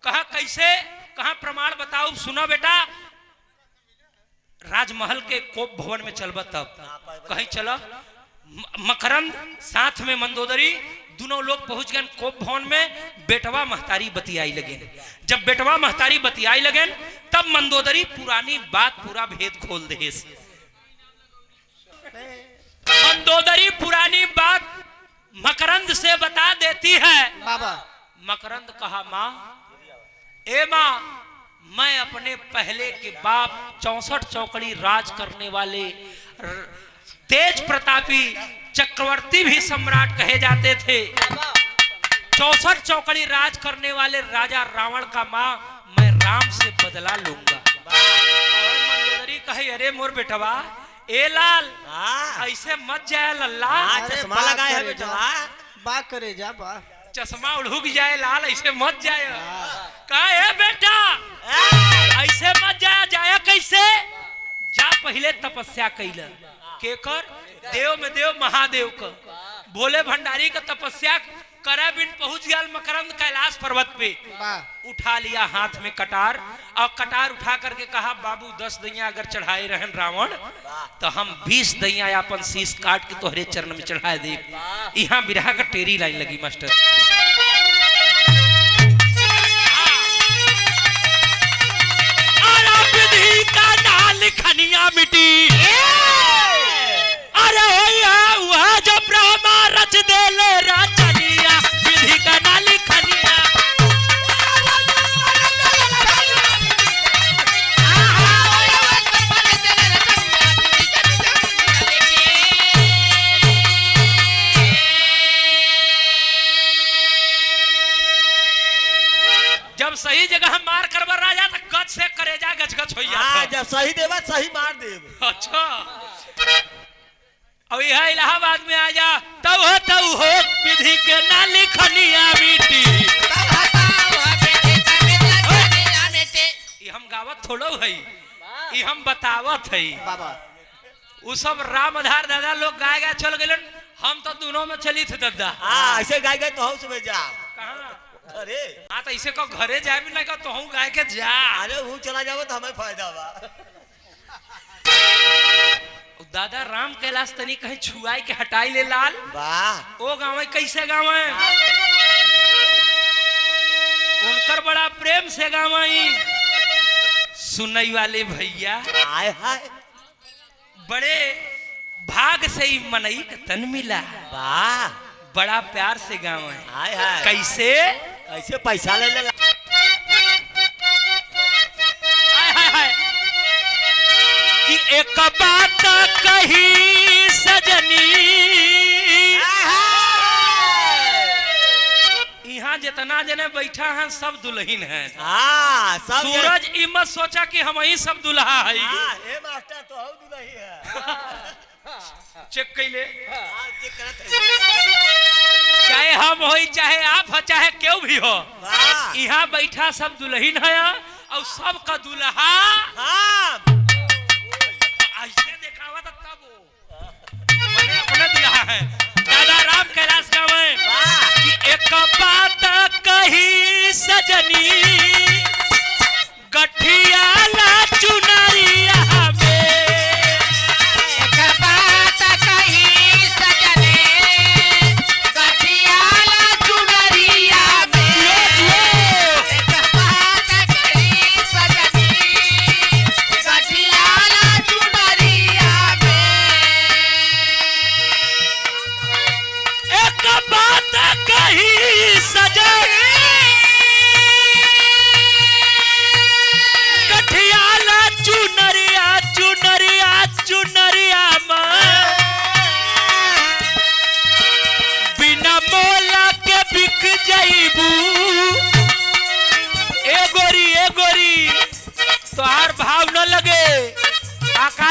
कहा कैसे कहा प्रमाण बताओ सुनो बेटा राजमहल के कोप भवन में चलबा तब कहीं चला मकरंद साथ में मंदोदरी दोनों लोग पहुंच गए कोप भवन में बेटवा महतारी बतियाई लगे जब बेटवा महतारी बतियाई लगे तब मंदोदरी पुरानी बात पूरा भेद खोल दे मंदोदरी पुरानी बात मकरंद से बता देती है
बाबा
मकरंद कहा माँ ए माँ मैं अपने पहले के बाप 64 चौकड़ी राज करने वाले तेज प्रतापी चक्रवर्ती भी सम्राट कहे जाते थे 64 चौकड़ी राज करने वाले राजा रावण का माँ मैं राम से बदला लूंगा मंदोदरी कहे अरे मोर बेटवा ए लाल ऐसे मत जाए लल्ला
चश्मा लगाए है बेटवा
बा करे जा बा
चश्मा उड़ूक जाए लाल ऐसे मत जाए कहा है बेटा ऐसे मत जाया जाया कैसे जा पहले तपस्या कैला केकर देव में देव महादेव का भोले भंडारी का तपस्या करे बिन पहुंच गया मकरंद कैलाश पर्वत पे उठा लिया हाथ में कटार और कटार उठा करके कहा बाबू 10 दैया अगर चढ़ाए रहन रावण तो हम 20 दैया अपन शीश काट के तोहरे चरण में चढ़ा दे यहाँ बिरहा का टेरी लाइन लगी मास्टर विधि का नाल खनिया मिटी अरे वह जो ब्रह्मा रच दे ले राचनिया विधि का नाल खनिया जब सही जगह मार करबर राजा तो गज से करेजा गजगज हो जाता
जब सही देवा सही मार देव
अच्छा अब यह इलाहाबाद में आ जा तब हो विधि के नाली खनिया मिट्टी ये हम गावत थोड़ो है ये हम बतावत है
बाबा
वो सब राम आधार दादा लोग गाय गाय चल गए हम तो दोनों में चली थे दादा
ऐसे गाय गए तो हाउस में जा
कहाँ
अरे
तो ऐसे को घरे जाए भी नहीं तो हूँ गाय के जा
अरे वो चला जाओ तो हमें फायदा बा
दादा राम कैलाश तनी कहीं छुआई के हटाई ले लाल
वाह
ओ गाँव कैसे गाँव उनकर बड़ा प्रेम से गाँव सुनई वाले भैया
आए हाय
बड़े भाग से ही मनई का तन मिला
वाह
बड़ा प्यार से गाँव है
आए हाय
कैसे
कैसे पैसा ले ले
कि एक बात कही सजनी यहाँ जितना जने बैठा है सब दुल्हन है
सब
सूरज ई मत सोचा कि हम ही सब दुल्हा है
ए मास्टर तो हम दुल्ही है
चेक कैले
चेक करत
चाहे हम हो चाहे आप हो चाहे क्यों भी हो यहाँ बैठा सब दुल्हन है और सबका दुल्हा ऐसे देखावा था तब मैंने अपना दुल्हा है दादा राम कैलाश गाँव कि एक बात कही सजनी गठिया ला चुनरिया में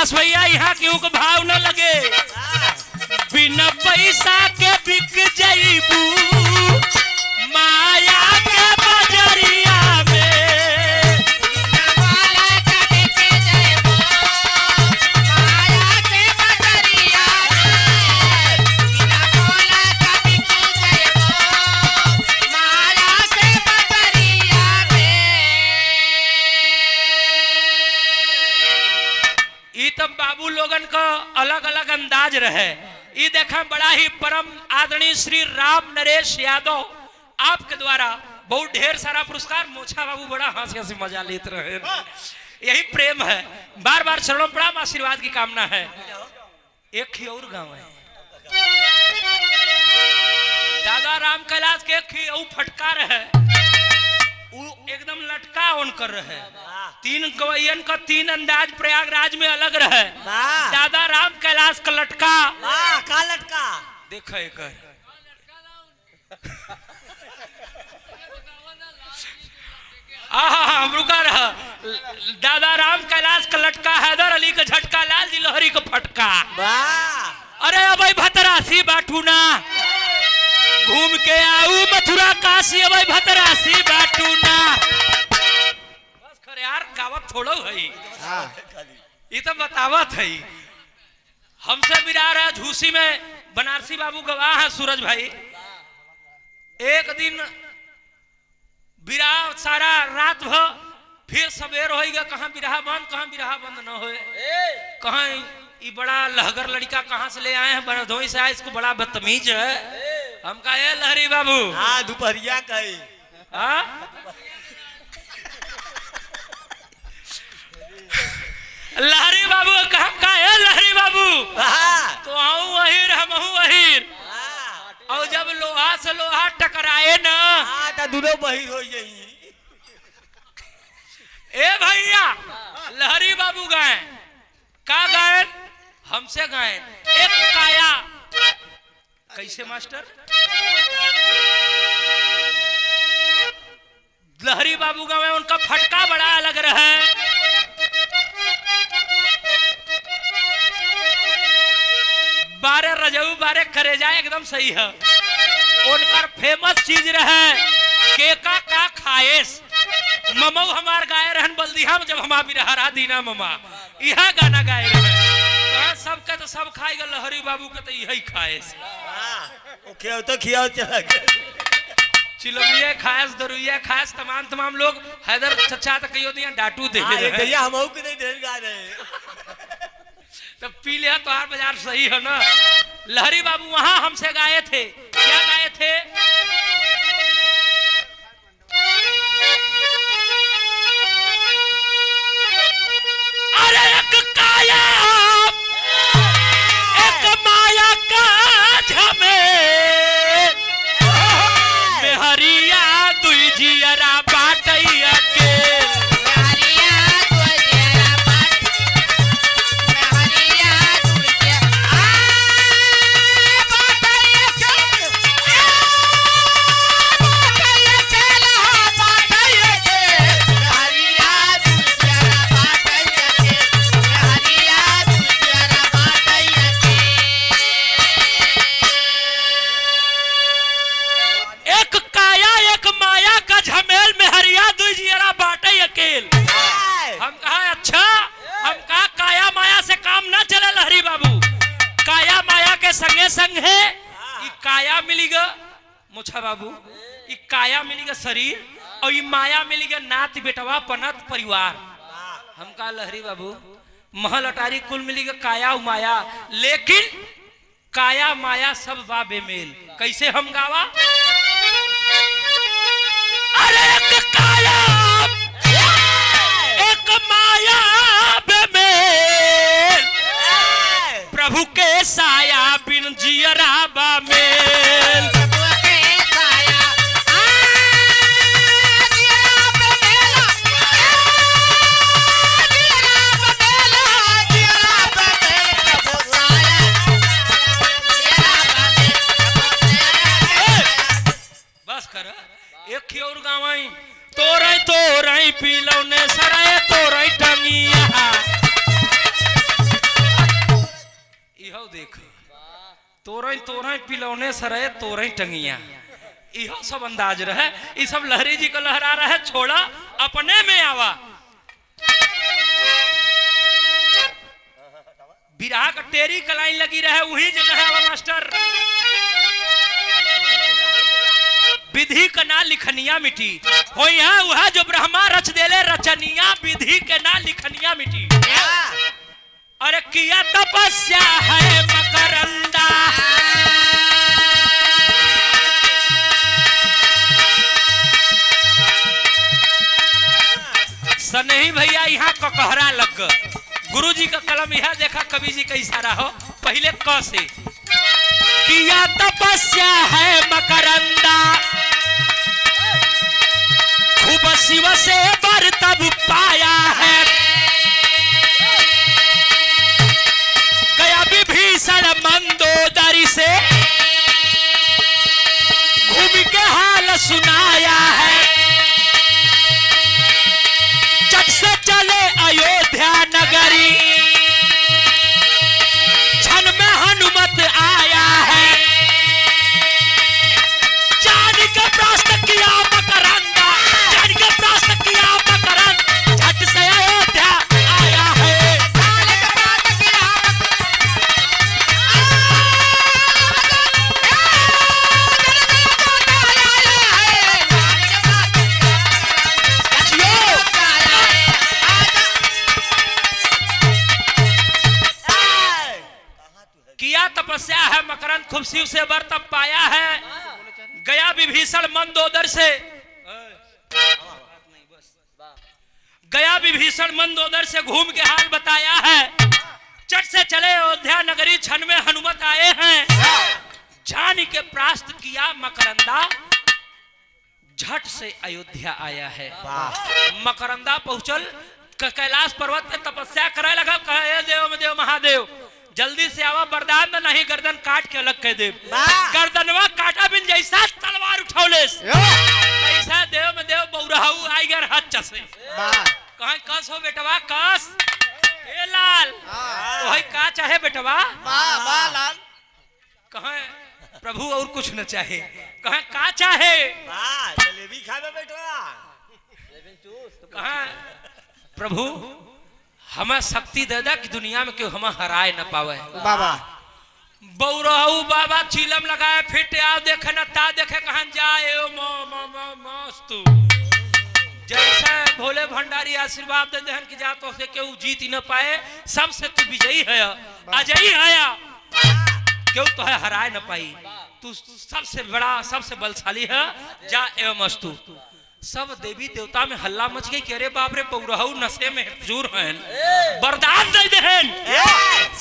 विकास भैया यहाँ क्यों को भाव न लगे बिना पैसा के बिक जाइबू माया के बजरिया में
माला का बिक जाइबू माया के बजरिया में बिना माला का बिक जाइबू माया के बजरिया में।
ई तब बाबू लोगन का अलग अलग अंदाज रहे। ये देखा बड़ा ही परम आदरणीय श्री राम नरेश यादव आपके द्वारा बहुत ढेर सारा पुरस्कार। मोछा बाबू बड़ा हंसी हंसी मजा लेते रहे। यही प्रेम है। बार बार चरणों में प्रणाम आशीर्वाद की कामना है। एक ही और गांव है दादा राम कैलाश के एक ही और फटकार है वो एकदम लटका ऑन कर रहे तीन गवैयन का तीन अंदाज प्रयागराज में अलग रहे। दादा राम कैलाश का लटका
का लटका
देखो एक रुका रहा दादा राम कैलाश का लटका हैदर अली का झटका लाल जी लोहरी का फटका। अरे अब भतरासी बाटू ना घूम के आऊ मथुरा काशी अब भतरासी बाटू ना बस खरे यार गावत थोड़ो है ये तो बतावत है। हमसे बिरा रहा झूसी में बनारसी बाबू गवाह है सूरज भाई। एक दिन बिरा सारा रात भर फिर सवेर होएगा कहाँ बिरहा बंद न होए कहाँ ये बड़ा लहगर लड़का कहाँ से ले आए हैं बरधोई से आए इसको बड़ा बदतमीज है। हम कहे लहरी बाबू
हाँ दोपहरिया कही
लहरी बाबू कहे लहरी बाबू तो आऊं वहीर हम वहीर और जब लोहा से लोहा टकराए ना
तो दोनों बहिर हो जाइए।
ए भैया लहरी बाबू गाए का गायन हमसे गायन एक काया कैसे मास्टर लहरी बाबू गावे उनका फटका बड़ा अलग रहा। बारह रजऊ बारह करेजा एकदम सही है। उनका फेमस चीज रहे केका का खाएस ममऊ हमार गाय रहन बल्दिया में जब हम भी रहा दीना ममा यह गाना गाए रहे सबके तो सब खाएगा लहरी बाबू के तो यही खाए
तो खिया चला
चिलमिया खाएस दरुइया खाएस तमाम लोग हैदर चचा तो कहियो दिया डाटू दे
भैया हम के नहीं ढेर गा रहे
तो पी लिया तो हर बाजार सही है ना। लहरी बाबू वहां हमसे गाए थे क्या गाए थे अरे एक काया एक माया का झमेल मेहरिया दुई जियरा बाटैया के हम कहा अच्छा हम कहा काया माया से काम ना चले लहरी बाबू काया माया के संगे संग है ये काया मिलेगा मुछा बाबू ये काया मिलेगा शरीर और ये माया मिलेगा नात बेटवा पनत परिवार। हम कहा लहरी बाबू महल अटारी कुल मिलेगा काया माया लेकिन काया माया सब बा बेमेल कैसे हम गावा अरे एक काया एक माया बेमेल प्रभु के साया बिन जियरा बा मेल बस कर एक और गावाई तोरई पीलौने सराय तोरई टंगिया इहो देख तोरई तोरई पिलौने सरे तोरई टंगिया इहो सब अंदाज रहे। ई सब लहरी जी को लहरा रहे छोड़ा अपने में आवा। बिरहा का टेरी का लाइन लगी रहे वही जगह आवा मास्टर। विधि का ना लिखनिया मिटी हो यहाँ वह जो ब्रह्मा रच देले रचनिया विधि के ना लिखनिया मिटी। अरे किया तपस्या है मकरंदा सनही भैया यहाँ ककहरा लग गुरुजी का कलम यह देखा कवि जी का इशारा हो पहले क से किया तपस्या है मकरंदा खूब शिव से बर तब पाया है गया विभीषण मंदोदरी से घूम के हाल सुनाया है चट से चले अयोध्या नगरी क्षण में हनुमत आया है जान के प्रश्न किया मकरंदा जान के प्रश्न किया मकरंद झट से अयोध्या आया है किया तपस्या है मकरंद खूब शिव से वर तब पाया है गया विभीषण मंदोदर से गया विभीषण मंदोदर से घूम के हाल बताया है चट से चले अयोध्या नगरी क्षण में हनुमत आए हैं जान के प्रास्त किया मकरंदा झट से अयोध्या आया है। मकरंदा पहुंचल कैलाश पर्वत पे तपस्या करे लगा कहे देव में देव महादेव जल्दी से आवा वरदान में नहीं गर्दन काट के अलग कह दे गर्दनवा काटा बिन जैसा तलवार उठौले ऐसा देव में देव बौराहू आई गर हाथ से कहीं कस हो बेटवा कस ए लाल तो है का चाहे बेटवा
लाल
कहे प्रभु और कुछ न चाहे कहे का चाहे
जलेबी खावे बेटवा
कहे प्रभु हमें शक्ति दे दे कि दुनिया में क्यों हमें हराए न पावे
बाबा
बौराहू बाबा चिलम लगाए फिट आओ देखे न ता देखे कहां जाए मस्त जैसे भोले भंडारी आशीर्वाद दे देहन कि जा तो से क्यों जीत ही न पाए सबसे तू विजयी है अजयी है क्यों तो है हराए न पाई तू सबसे बड़ा सबसे बलशाली है जा एवं अस्तु। सब देवी देवता में हल्ला मच गई कि अरे बाप रे बौराहू नशे में हुजूर हैं वरदान दे देहन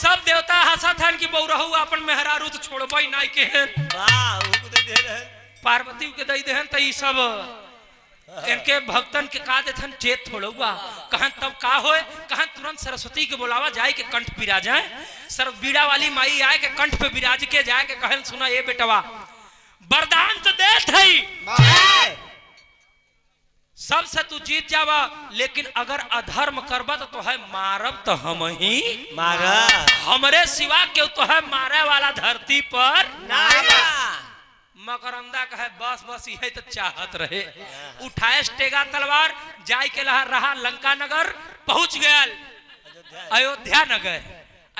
सब देवता हंसत हन कि बौराहू अपन मेहरारू तो छोड़बई नाई के हैं पार्वती के दई देहन त ई सब इनके भक्तन के का देथन चेत थोड़ुआ कहन तब का होए कहन तुरंत सरस्वती के बुलावा जाए के कंठ पिरा जाए सर बीड़ा वाली माई आए के कंठ पे विराज के जाए के कहन सुना ये बेटवा वरदान तो देत हई सबसे तू जीत जावा लेकिन अगर अधर्म करबा तो है मारब तो हम ही
मारा
हमरे सिवा क्यों तो है मारे वाला धरती पर मकरंदा कहे बस बस यही तो चाहत रहे उठाए स्टेगा तलवार जाय के रहा लंका नगर पहुंच गया अयोध्या नगर।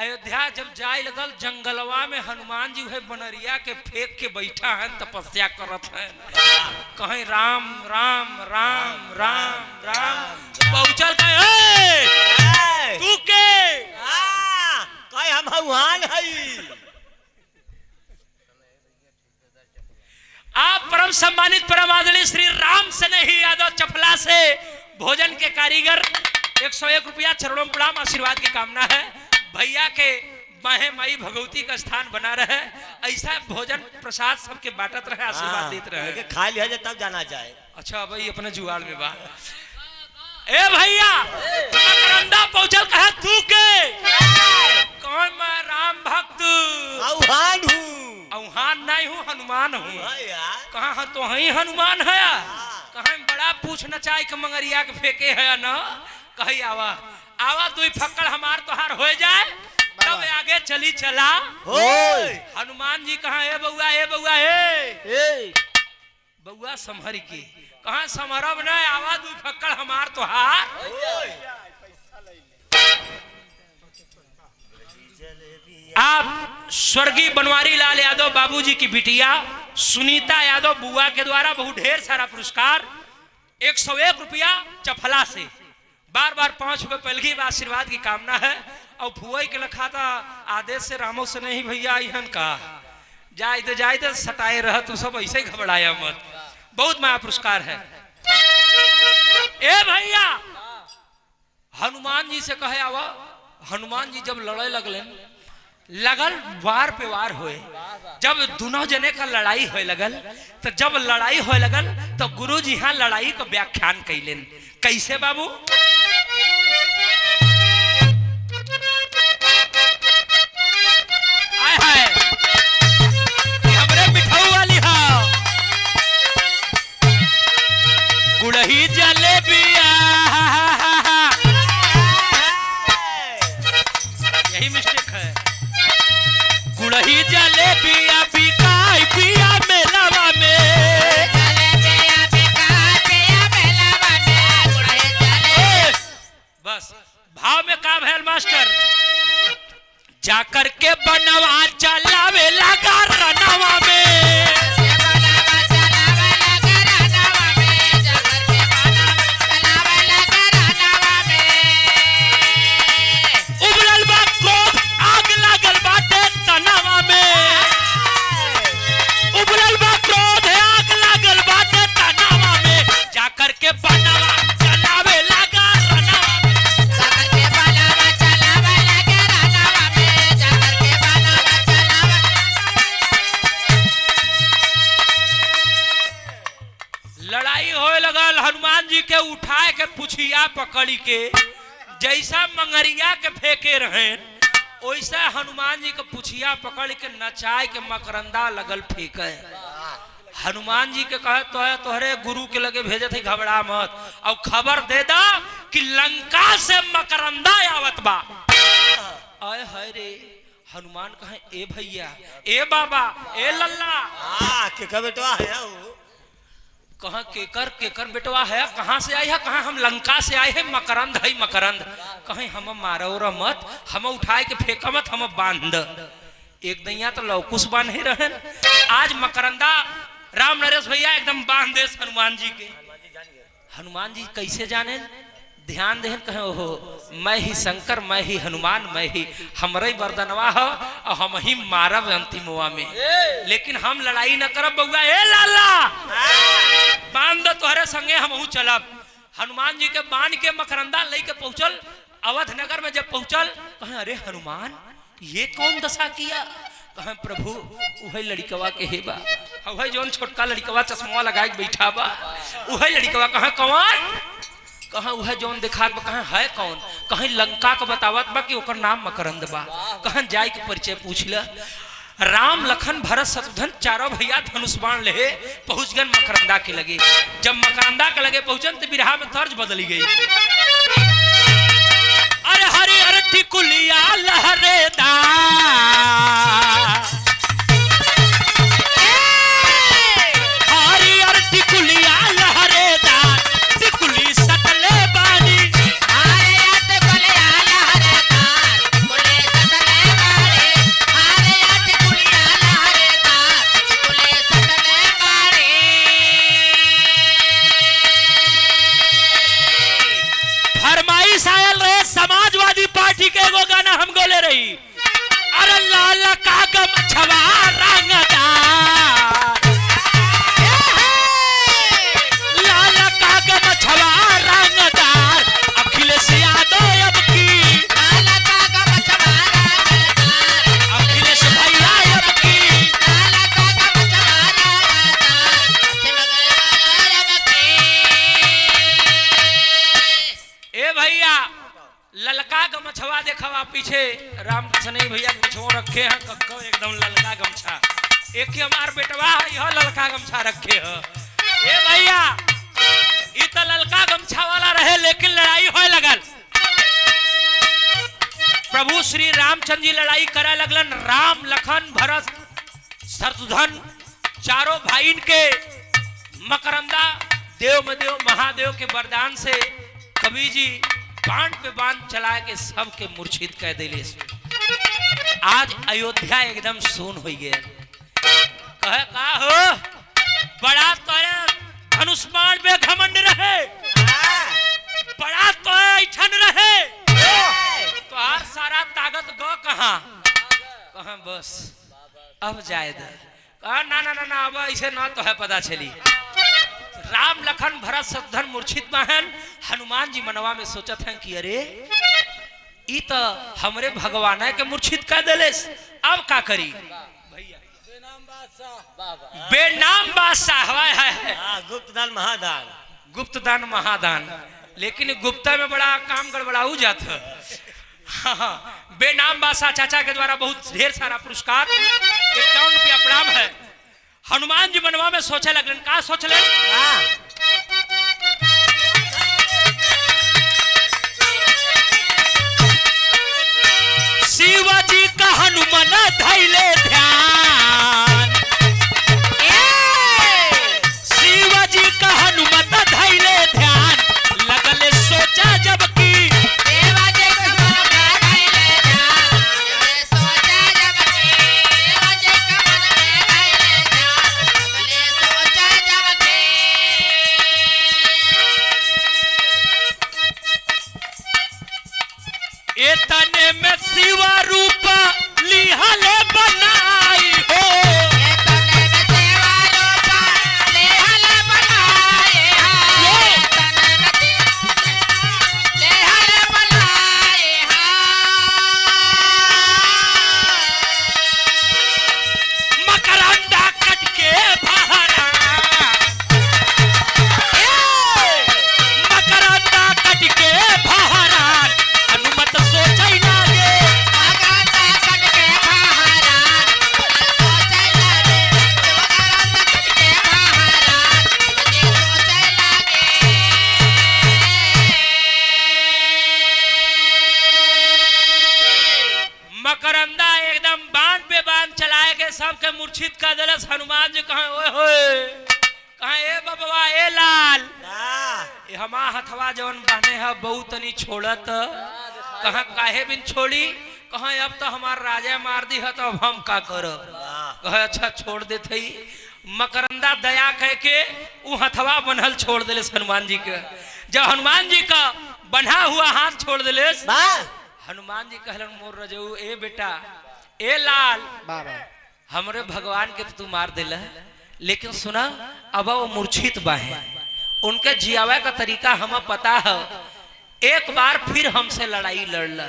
अयोध्या जब जाय लगल जंगलवा में हनुमान जी है बनरिया के फेंक के बैठा है तपस्या करत है कहीं राम राम राम राम राम पहुंचल कहे तू के
कहे हम भगवान हई
आप परम सम्मानित परम आदरणीय श्री राम स्नेही यादव चपला से भोजन के कारीगर 101 रुपया चरणों में प्रणाम आशीर्वाद की कामना है भैया के माहे माई भगवती का स्थान बना रहे ऐसा भोजन प्रसाद सबके बांटत रहे आशीर्वाद देते रहे
खा लिया जाए तब जाना चाहे।
अच्छा भाई अपने जुगाड़ में बा ए भैया मकरंदा पहुंचल कहा तू के कौन मैं राम भक्त
आह्वान हूँ
औहान नहीं हूँ हनुमान हूँ कहा तो ही हनुमान है कहा बड़ा पूछ न चाहे कि मंगरिया के फेंके है न कही आवा आवा तू फक्कड़ हमार तोहार हो जाए तब आगे चली चला
होय
हनुमान जी कहा ए बउआ ए बउआ ए
ए
बउआ संभर के कहा समरब न आवा दू फक्कड़ हमार तोहार आप स्वर्गीय बनवारी लाल यादव बाबूजी की बिटिया सुनीता यादव बुआ के द्वारा बहुत ढेर सारा पुरस्कार 101 रुपया चफला से बार बार 5 रुपए पहलगी आशीर्वाद की कामना है और फुआई के लखा था आदेश से रामो से नहीं भैया इहन का जाए तो सटाए रह तू सब ऐसे ही घबराया मत बहुत माया पुरस्कार है। ए भैया हनुमान जी से कहे आवा हनुमान जी जब लड़े लगल वार पे वार होए जब दोनों जने का लड़ाई होए लगल तो जब लड़ाई होए लगल तो गुरु जी हाँ लड़ाई का व्याख्यान कैलेन कैसे बाबू आय हाय हमरे मिठाऊ वाली हा गुड़ही जलेबिया यही मिस्टेक है गुड़ही जलेबिया बिकाई पिया मेलावा में बस भाव में का भैल मास्टर जाकर के बनवा चलावे लगा रनवा में उबलल बा क्रोध आग लागल बाटे तनवा में उबलल बा क्रोध आग लागल बाटे तनवा में जाकर के बनवा चलावे लगा रनवा में लड़ाई होए लगल हनुमान जी के उठाए के पुछिया पकड़ी के जैसा मंगरिया के फेंके रहे वैसा हनुमान जी के पुछिया पकड़ के नचाए के मकरंदा लगल फेंके हनुमान जी के कहे तो है तोहरे गुरु के लगे भेजे थे घबरा मत और खबर दे दा कि लंका से मकरंदा आवत बा आए हाय रे हनुमान कहे ए भैया ए बाबा ए लल्ला
के बेटवा है
कहाँ केकर बेटवा है कहाँ से आई है कहाँ हम लंका से आए हैं मकरंद है मकरंद कहीं हम मारो मत हम उठाए के फेंका मत हम बांध एक दैया तो लौकुश बांधे रहे आज मकरंदा राम नरेश भैया एकदम बांध दे हनुमान जी के हनुमान जी कैसे जाने ध्यान देहन कहे ओहो मैं ही शंकर मैं ही हनुमान मैं ही हमरे वरदनवा हो और हम ही मारब अंतिमवा में लेकिन हम लड़ाई न करब बउआ ए लाला बांध तोहरे संगे हमहू चलब हनुमान जी के बांध के मकरंदा लेके पहुंचल अवध नगर में जब पहुंचल कहे अरे हनुमान ये कौन दशा किया कहे प्रभु वही लड़कवा के हे बा वही जोन छोटका लड़कवा चश्मा लगा के बैठा बा वही लड़कवा कहे कौन कहाँ वह जौन दिखात बा कहाँ है कौन कहीं लंका को बतावत बा कि ओकर नाम मकरंद बा कहाँ जाय के परिचय पूछ ल राम लखन भरत शत्रुघ्न चारों भैया धनुष बाण ले पहुंच गए मकरंदा के लगे जब मकरंदा के लगे पहुंचन तो बिरहा में तर्ज बदली गई अरे हरी हर टिकुलिया लहरेदार हरी हर टिकुलिया लहरेदार टिकुली सटले बानी फरमाइश आयल रहे समाजवादी पार्टी के एगो गाना हम गोले रही अरे लाल का गमछवा रंगदार लाल का गमछवा रंगदार अखिलेश यादव अब की अखिलेश भैया अब की ए भैया ललका गमछवा देखवा पीछे राम सनई भैया कुछो रखे हैं कक्को एकदम ललका गमछा एक ही हमार बेटवा है यह ललका गमछा रखे है ए भैया ई तो ललका गमछा वाला रहे लेकिन लड़ाई होए लगल प्रभु श्री रामचंद्र जी लड़ाई करे लगलन। राम लखन भरत शत्रुघ्न चारों भाई के मकरंदा देव में देव महादेव के वरदान से कवि जी बाण पे बाण चला के सबके मूर्छित कह दिले। आज अयोध्या एकदम सुन हो गया। कहे का हो बड़ा तोरे धनुष बाण में घमंड रहे, बड़ा तो ऐठन रहे, तो हर सारा ताकत गो कहां कहां बस अब जायद कहा ना ना ना ना अब ऐसे ना तो है पता चली। राम लखन भरत शत्रुघ्न मूर्छित महन हनुमान जी मनवा में सोचत हैं कि अरे ई तो हमरे भगवान है के मूर्छित कर देले, अब का करी। बेनाम बादशाह है
गुप्तदान महादान,
गुप्तदान महादान, लेकिन गुप्ता में बड़ा काम गड़बड़ाऊ जाता। हाँ, बेनाम बादशाह चाचा के द्वारा बहुत ढेर सारा पुरस्कार 51 रुपया प्रणाम है। हनुमान जी मनवा में सोचे लगलन, का सोचले शिवाजी का हनुमान धैले ध्यान, शिवाजी का हनुमान धैले ध्यान, लगले सोचा जब की तने में शिवा रूप लिहले बनाई हो, तने में शिवा रूप लिहले बनाई हो, तने में लिहले बनाई हो। मकरंदा कट के बहरा, मकरंदा कट के बहरा, हनुमत सोचै लागे, मकरंदा कट के बहरा, सोचै लागे, मकरंदा कट के बहरा, सोचै लागे। मकरंदा एकदम बाण पे बाण चलाए के सबके मूर्छित कर देलस। हनुमान जी कहे ओए होए, कहे ए बबवा ए लाल, ये हमा हथवा जवन बाने है बहुत तनी छोड़त, कहा काहे बिन छोड़ी, कहे अब तो हमार राजा मार दी है तो अब हम का करब। कहे अच्छा छोड़ दे थई। मकरंदा दया कह के उ हथवा बनल छोड़ देले हनुमान जी के। जब हनुमान जी का बंधा हुआ हाथ छोड़ देले, हनुमान जी कहलन मोर रजऊ ए बेटा ए लाल, हमरे भगवान के तू मार दिला, लेकिन सुना अब वो मूर्छित बाहे, उनके जियावे का तरीका हमें पता है, एक बार फिर हमसे लड़ाई लड़ला।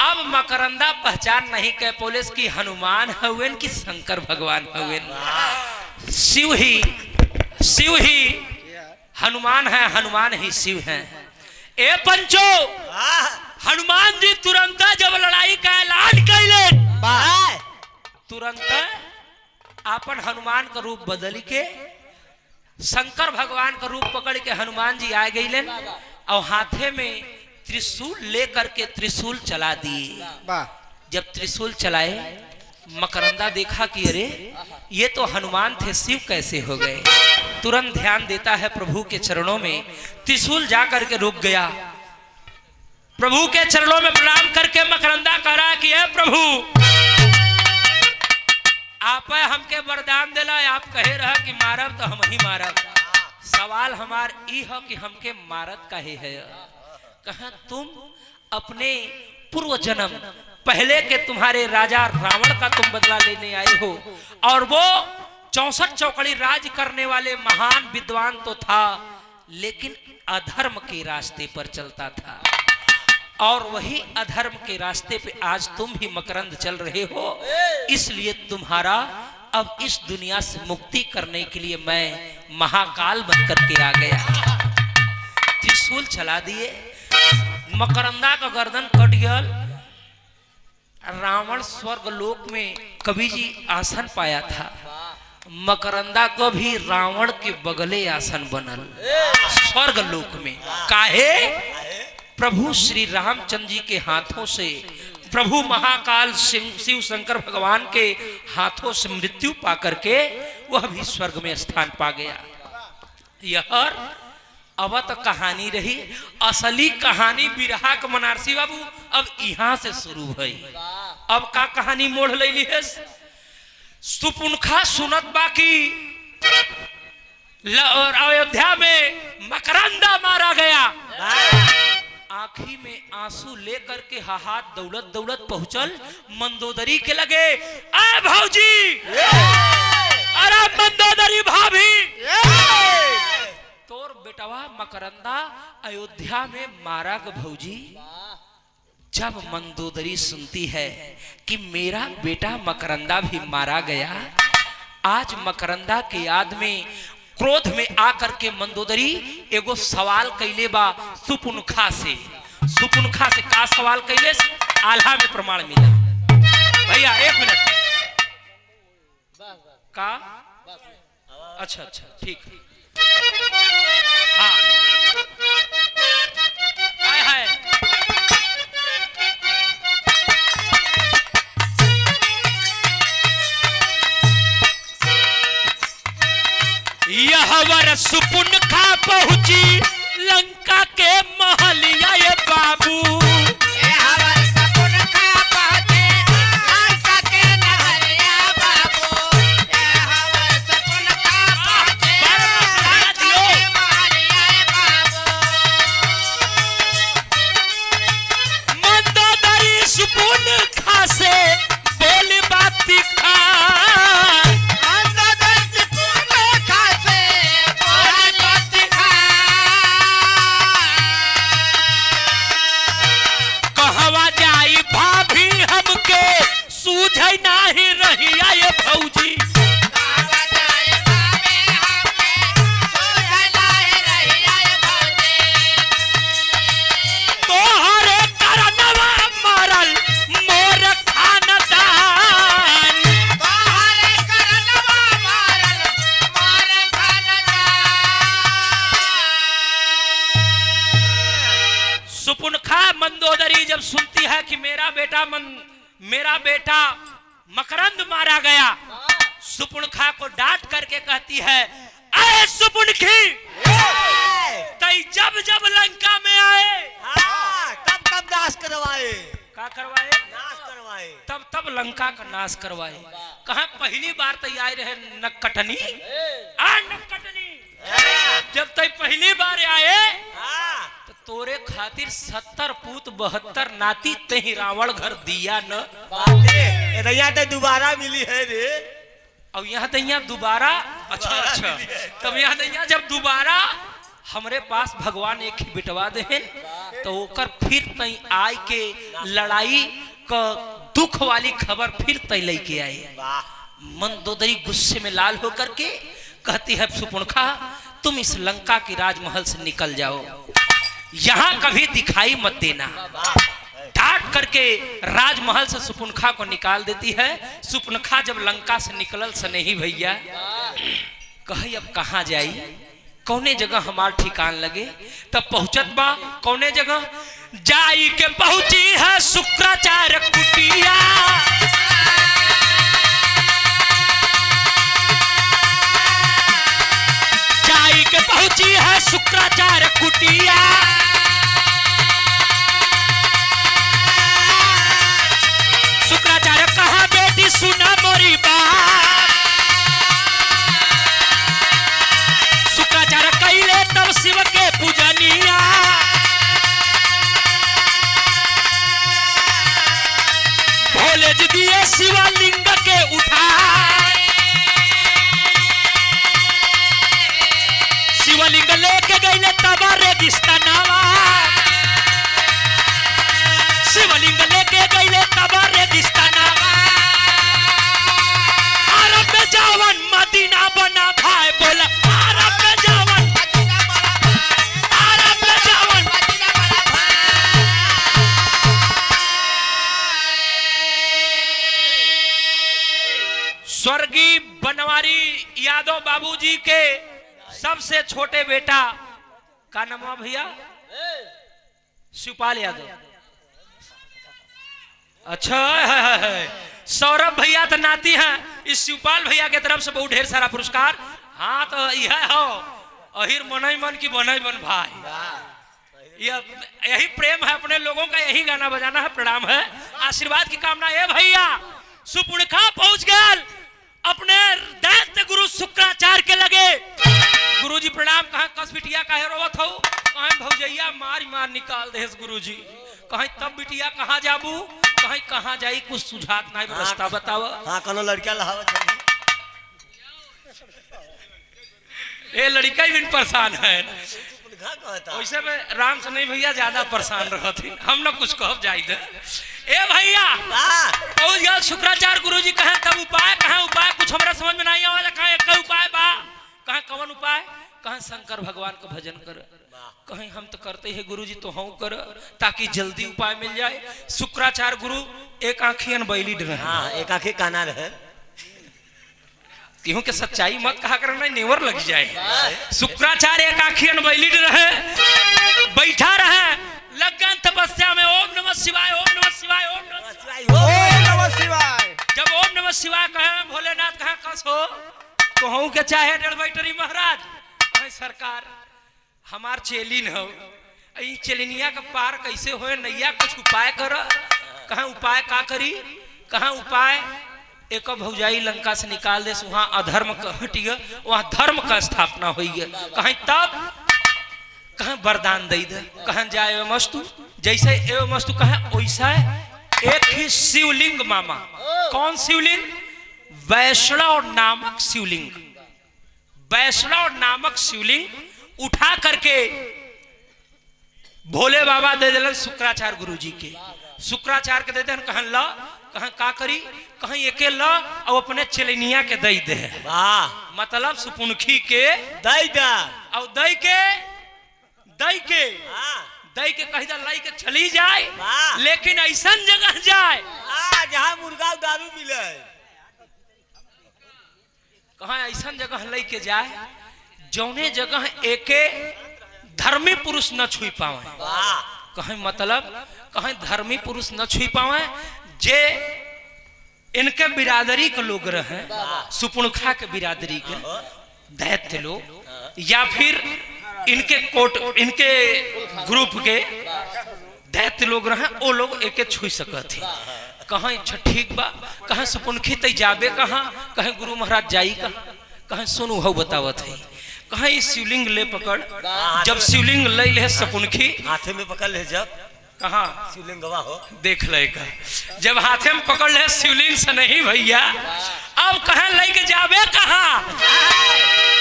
अब मकरंदा पहचान नहीं कह पुलिस की हनुमान हवेन की शंकर भगवान हवेन। शिव ही हनुमान है, हनुमान ही शिव है। ए पंचो, हनुमान जी तुरंत जब लड़ाई का ऐलान कैले, तुरंत अपन हनुमान का रूप बदल के शंकर भगवान का रूप पकड़ के हनुमान जी आ गए और हाथे में त्रिशूल लेकर के त्रिशूल चला दिए। जब त्रिशूल चलाए, मकरंदा देखा कि अरे ये तो हनुमान थे, शिव कैसे हो गए। तुरंत ध्यान देता है प्रभु के चरणों में, त्रिशूल जाकर के रुक गया। प्रभु के चरणों में प्रणाम करके मकरंदा कह रहा कि हे प्रभु, आप हमके वरदान दिला, आप कहे रहा कि मारब तो हम ही मारब। सवाल हमार ई है कि हमके मारत काहे है। कहा तुम अपने पूर्व जन्म पहले के तुम्हारे राजा रावण का तुम बदला लेने आए हो, और वो 64 चौकड़ी राज करने वाले महान विद्वान तो था, लेकिन अधर्म के रास्ते पर चलता था, और वही अधर्म के रास्ते पे आज तुम भी मकरंद चल रहे हो। इसलिए तुम्हारा अब इस दुनिया से मुक्ति करने के लिए मैं महाकाल बनकर के आ गया। त्रिशूल चला दिए, मकरंदा का गर्दन कट गया। रावण स्वर्ग लोक में कवि जी आसन पाया था, मकरंदा को भी रावण के बगले आसन बनल स्वर्ग लोक में। काहे प्रभु श्री रामचंद्र जी के हाथों से, प्रभु महाकाल शिव शंकर भगवान के हाथों से मृत्यु पा करके वह भी स्वर्ग में स्थान पा गया। यह अब तो कहानी रही, असली कहानी बिरहा के मनारसी बाबू अब यहाँ से शुरू भई। अब का कहानी मोड़ ले है। सुपुनखा सुनत बाकी और अयोध्या में मकरंदा मारा गया। आंखी में आंसू लेकर के हाथ दौड़त दौड़त पहुंचल मंदोदरी के लगे। अरे भौजी, अरे मंदोदरी भाभी, तोर बेटवा मकरंदा अयोध्या में मारा ग भौजी। जब मंदोदरी सुनती है कि मेरा बेटा मकरंदा भी मारा गया, आज मकरंदा के याद में क्रोध में आकर के मंदोदरी एगो सवाल कैले बा सुपुनखा से। सुपुनखा से का सवाल कैले, आल्हा में प्रमाण मिला। भैया एक मिनट का, अच्छा अच्छा ठीक है। हाँ हाय हाय, यह वर सुपुनखा पहुंची लंका के महलिया ये बाबू।
यह वर सुपुनखा पहुंची लंका के महलिया बाबू। यह वर सुपुनखा पहुंची लंका के महलिया बाबू।
मंदोदरी सुपुनखा से बोली बात दिखा। सूझै नाही रही ये भौजी, तोहरे करनवा मरल मोर खानदान।
तोहरे करनवा मरल मोर खानदान।
सुपुनखा मंदोदरी जब सुनती है कि मेरा बेटा मकरंद मारा गया, सुपुनखा को डांट करके कहती है, अरे सुपुनखी, तई जब जब लंका में आए
तब नाश करवाए।
का करवाए?
नाश करवाए।
तब लंका का नाश करवाए। कहा पहली बार तई आए रहे नक्कटनी, नक्कटनी जब तई पहली बार आए तो तोरे खातिर 70 पूत 72 नाती तही रावण घर दिया न।
दैया तो दोबारा मिली है रे।
और यहाँ दैया दोबारा, अच्छा तब यहाँ दैया जब दोबारा हमरे पास भगवान एक ही बिटवा दे तो ओकर फिर तई आय के लड़ाई का दुख वाली खबर फिर तई लेके आए। मंदोदरी गुस्से में लाल होकर के कहती है, सुपुनखा तुम इस लंका की राजमहल से निकल जाओ, यहाँ कभी दिखाई मत देना। डांट करके राजमहल से सुपुनखा को निकाल देती है। सुपुनखा जब लंका से निकलल सनेही भैया कही अब कहाँ जाई, कौने जगह हमार ठिकान लगे। तब पहुंचत बा कौने जगह, जाई के पहुंची है शुक्राचार्य कुटिया। जाई के पहुंची है शुक्राचार्य कुटिया। शुक्राचार्य कहा, बेटी सुना मोरी बात। शुक्राचार्य कैले तब शिव के पूजनिया। भोले जी दिए शिवलिंग के उठा। शिवलिंग लेके गईले तब रेगिस्तानवा। शिवलिंग लेके गईले तब रेगिस्तानवा। अरब में जावन मदीना बना भाई, बोला अरब में जावन, अरब में जावन। स्वर्गीय बनवारी यादव बाबूजी के सबसे छोटे बेटा का नाम है भैया? शिवपाल यादव। अच्छा है। सौरभ भैया तो नाती हैं, इस शिवपाल भैया के तरफ से बहुत ढेर सारा पुरस्कार। हाँ तो यह हो अहिर मनई मन की बनई मन भाई, यही प्रेम है अपने लोगों का, यही गाना बजाना है। प्रणाम है, आशीर्वाद की कामना है भैया। सुपुणखा पहुंच गया अपने दैत्य गुरु शुक्राचार्य के लगे। गुरुजी प्रणाम। कहा कस बिटिया काहे रोवत हो? कहीं भौजैया मार मार निकाल दे गुरुजी। कहीं तब बिटिया कहाँ जाबू? कहीं कहाँ जाई कुछ सुझात नहीं, रास्ता बताओ।
हाँ कोनो लड़का लहावत है।
ये लड़का ही भी परेशान है। वैसे में राम से नहीं भैया ज्यादा परेशान रहते, हम ना कुछ कह जाए। ए भैया शुक्राचार्य गुरुजी कहे तब उपाय कहाँ? उपाय कुछ हमारा समझ में नहीं आवा। कहाँ एक उपाय बा? कहाँ कौन उपाय? कहाँ शंकर भगवान का भजन कर। कहीं हम तो करते हैं गुरुजी, तो हम कर ताकि जल्दी उपाय मिल जाए। शुक्राचार्य गुरु एक आंखियन बैली रहे।
हाँ एक आंखें काना रहे।
क्यों के सच्चाई मत कहा करना, नेवर लग जाए। शुक्राचार्य एक आंखियन बैली रहे, बैठा रहे लगन तपस्या में। ओम नमः शिवाय, ओम नमः शिवाय, ओम नमः शिवाय,
ओम नमः शिवाय।
जब ओम नमः शिवाय कहे भोलेनाथ कहा कस हो तो हूं के चाहे डेढ़ बैटरी महाराज कहे सरकार हमार चेलिन हो, चेलिनिया का पार कैसे हो नैया, कुछ उपाय कर। कहा उपाय का करी? कहा उपाय एक भौजाई लंका से निकाल दे, वहां अधर्म हटिए, वहां धर्म का स्थापना हुई है। कहीं तब कहा वरदान दे दे। कहा जाए मस्तु जैसे एवं मस्तु कहा वैसा एक ही शिवलिंग मामा। कौन शिवलिंग? वैष्णव नामक शिवलिंग। वैष्णव नामक शिवलिंग उठा करके भोले बाबा दे दिलन शुक्राचार्य गुरुजी के। शुक्राचार्य के दे दे कहन ला। कहा का करी? कहीं एके ला और अपने चेलिनिया के दई दे। मतलब सुपुनखी के
दई दा
और दई के कही दा लाई के चली जाए, लेकिन ऐसा जगह जाए
जहाँ मुर्गा दारू मिले।
कहा ऐसा जगह लेके जाए जौने जगह एके धर्मी पुरुष न छुई पावे। कहीं मतलब कहीं धर्मी पुरुष न छुई पावे, जे इनके बिरादरी के लोग रहे, सुपुणखा के बिरादरी के दैत्य लोग, या फिर इनके कोट इनके ग्रुप के दैत्य लोग रहे, वो लोग एके छुई सकते। कहाँ अच्छा ठीक बा? कहाँ सुपुनखी तई जाबे कहाँ? कहीं गुरु महाराज जाई कहाँ? कहीं सुनु हो बतावत है। कहाँ इस शिवलिंग ले पकड़। जब शिवलिंग ले ले सुपुनखी
हाथे में पकड़ ले, जब
कहाँ
शिवलिंगवा हो
देख ले का, जब हाथे में पकड़ ले शिवलिंग से नहीं भैया, अब कहाँ लेके जाबे कहाँ?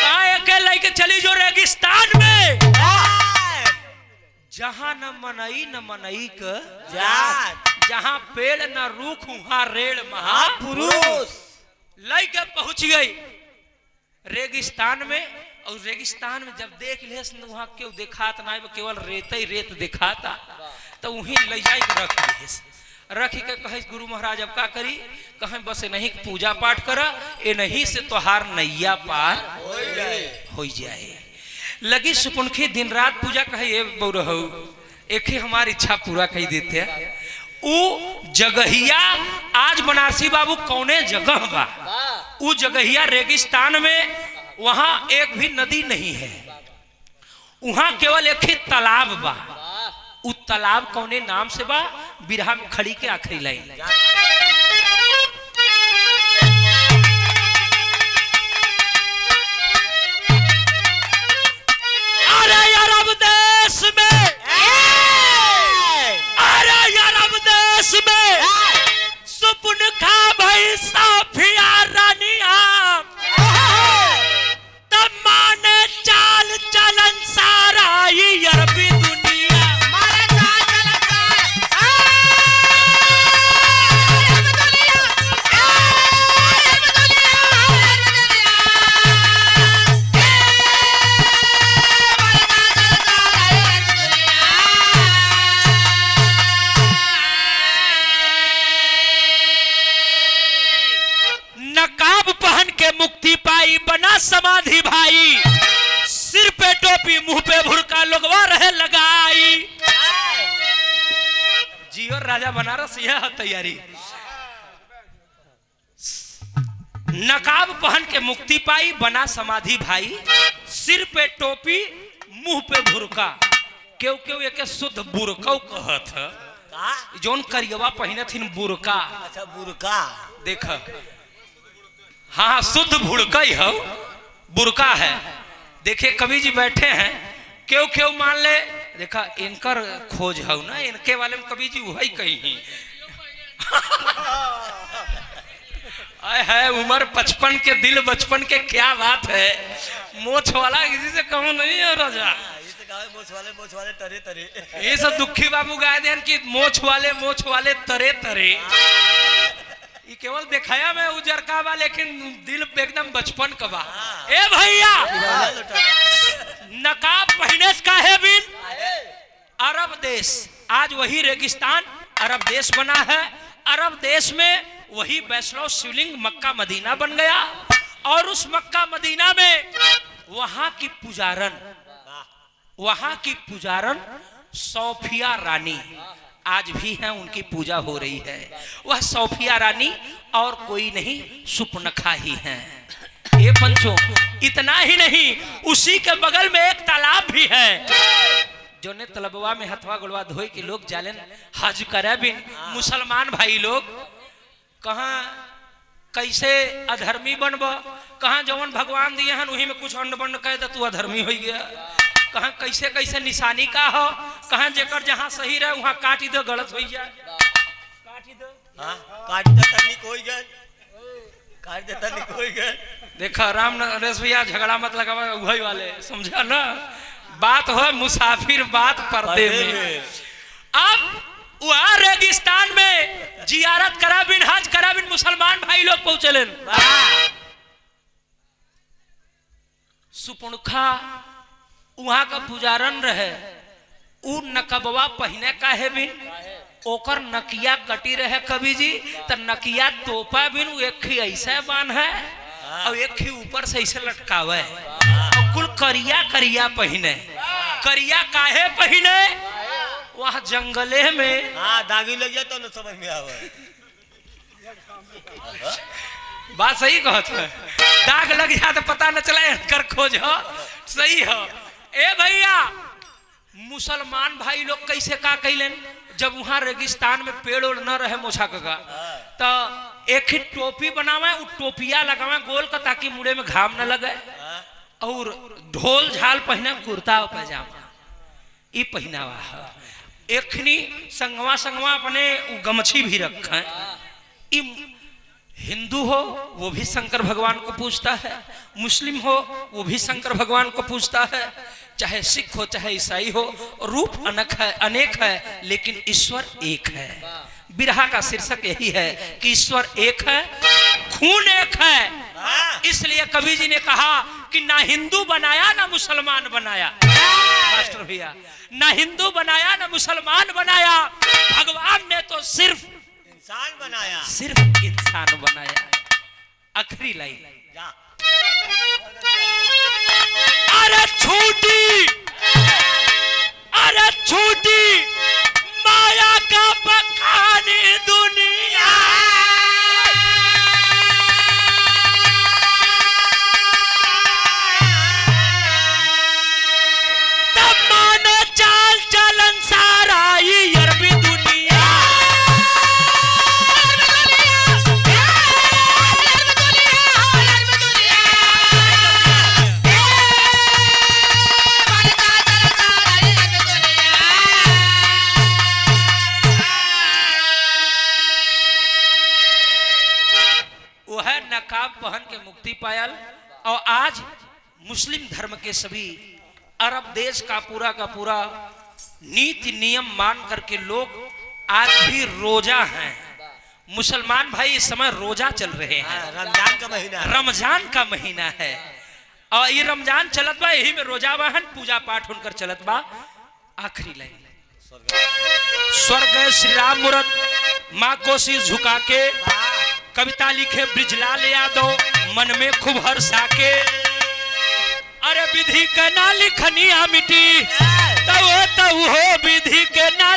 कहाँ एके लेके चली जो रेगिस्तान में, जहाँ न मनई का
जात,
जहाँ पेड़ न रूख वहाँ रेड़ महापुरुष। लेके पहुंच गई रेगिस्तान में। और रेगिस्तान में जब देख ले वहाँ क्यों दिखात ना, केवल रेत ही रेत दिखाता, तो वहीं ले जाए रख के कहे गुरु महाराज अब का करी? कहे बस नहीं पूजा पाठ कर, ए नहीं से तोहार नैया पार हो जाए। लगी सुपुनखी दिन रात पूजा। कहे ये बौरहु एक ही हमारी इच्छा पूरा कर देते। वो जगहिया आज बनारसी बाबू कौने जगह बा? वो जगहिया रेगिस्तान में, वहां एक भी नदी नहीं है, वहां केवल एक ही तालाब बा। उ तालाब कौने नाम से बा? बिरहा में खड़ी के आखिरी लाइन। अरे अरब देश में, अरे अरब देश में सुपुनखा भाई साफिया रानिया तब माने चाल चलन सारा ये अरबी दुनिया।
मारे चाल चलन सारा
बनारस यह है तैयारी। नकाब पहन के मुक्ति पाई, बना समाधि भाई, सिर पे टोपी मुंह पे भुरका, क्यों क्यों एक शुद्ध बुरका कहत है, जोन करियवा पहने थीन बुरका।
अच्छा बुरका
देख, हाँ शुद्ध भुड़का ही हो, बुरका है। देखे कवि जी बैठे हैं, क्यों क्यों मान ले, देखा इनकर खोज हो ना, इनके वाले में कवि जी वही कहीं है उम्र 55 के दिल बचपन के, क्या बात है। मोछ वाला किसी से कम नहीं है राजा,
मोछ वाले तरे तरे।
ये सब दुखी बाबू गाए देन कि मोछ वाले तरे तरे। ये केवल दिखाया में उजर का बा, लेकिन दिल पे एकदम बचपन का बा। ए भैया नकाब पहने का है बिन अरब देश, आज वही रेगिस्तान अरब देश बना है। अरब देश में वही वैष्णव शिवलिंग मक्का मदीना बन गया, और उस मक्का मदीना में वहां की पुजारन सोफिया रानी आज भी हैं, उनकी पूजा हो रही है। वह सोफिया रानी और कोई नहीं, सुपनखा ही हैं। ये पंचों, इतना ही नहीं, उसी के बगल में एक तालाब भी है, जो ने तलबवा में हथवा गुड़वा धोई के लोग जालन हज करे बिन। मुसलमान भाई लोग कहाँ कैसे अधर्मी बनब, कहाँ जवन भगवान दिए हैं वही में कुछ अंड बंड कह दे तू अधर्मी हो गया, कहाँ कैसे कैसे निशानी का हो, कहाँ जेकर जहाँ सही रहे वहाँ काटी दो, गलत हो जाए काटी दो,
काट दे तनिक होई गए, काट दे तनिक होई गए।
देखा राम नरेश भैया झगड़ा मत लगावा, वही वाले समझा ना, बात हो मुसाफिर बात पर्दे में। अब वहाँ रेगिस्तान में जियारत करा बिन, हज करा बिन मुसलमान भाई लोग पहुंचलन। सुपुणखा वहां का पुजारन रहे, उ नकबवा पहने का है बिन, ओकर नकिया कटी रहे कवि जी, तो नकिया तोपा बिन एक ही ऐसा बान है, और एक ही ऊपर से ऐसे लटकावे, और कुल करिया करिया पहने। करिया काहे पहने, वह जंगले में
दागी लग जाए तो न समझ में आवे।
बात सही कहत है, दाग लग जाए तो पता न चला कर खोज हो, सही हो। ए भैया मुसलमान भाई लोग कैसे का कैलन, जब वहां रेगिस्तान में पेड़ ओड़ न रहे मोछा का, तो एक ही टोपी बनावे, वो टोपिया लगावे गोल का, ताकि मुड़े में घाम न लगे, और ढोल झाल पहने, कुर्ता और पैजामा ये पहनावा है। एखनी संगवा अपने गमछी भी रखे। हिंदू हो वो भी शंकर भगवान को पूजता है, मुस्लिम हो वो भी शंकर भगवान को पूजता है, चाहे सिख हो चाहे ईसाई हो, रूप अनेक है लेकिन ईश्वर एक है। बिरहा का शीर्षक यही है कि ईश्वर एक है, खून एक है। इसलिए कवि जी ने कहा कि ना हिंदू बनाया ना मुसलमान बनाया, मास्टर भैया, ना हिंदू बनाया ना मुसलमान बनाया, भगवान ने तो सिर्फ
इंसान बनाया,
सिर्फ इंसान बनाया। आखिरी लाइन, अरे छूटी, अरे छूटी माया का बखानी दुनिया, तब माने चाल चलन सारा ये अरबी दुनिया। नकाब पहन के मुक्ति पायल, और आज मुस्लिम धर्म के सभी अरब देश का पूरा नीति नियम मान करके लोग आज भी रोजा हैं। मुसलमान भाई इस समय रोजा चल रहे हैं,
रमजान का महीना,
रमजान का महीना है, और ये रमजान चलत बा, यही में रोजा वाहन पूजा पाठ उनकर चलत बा। आखिरी लाइन, स्वर्ग श्री राम मूरत माँ को सिर झुका के, कविता लिखे ब्रिजलाल यादव मन में खूब हर्षा के, अरे विधि के ना लिखनिया मिटी, तब हो विधि के ना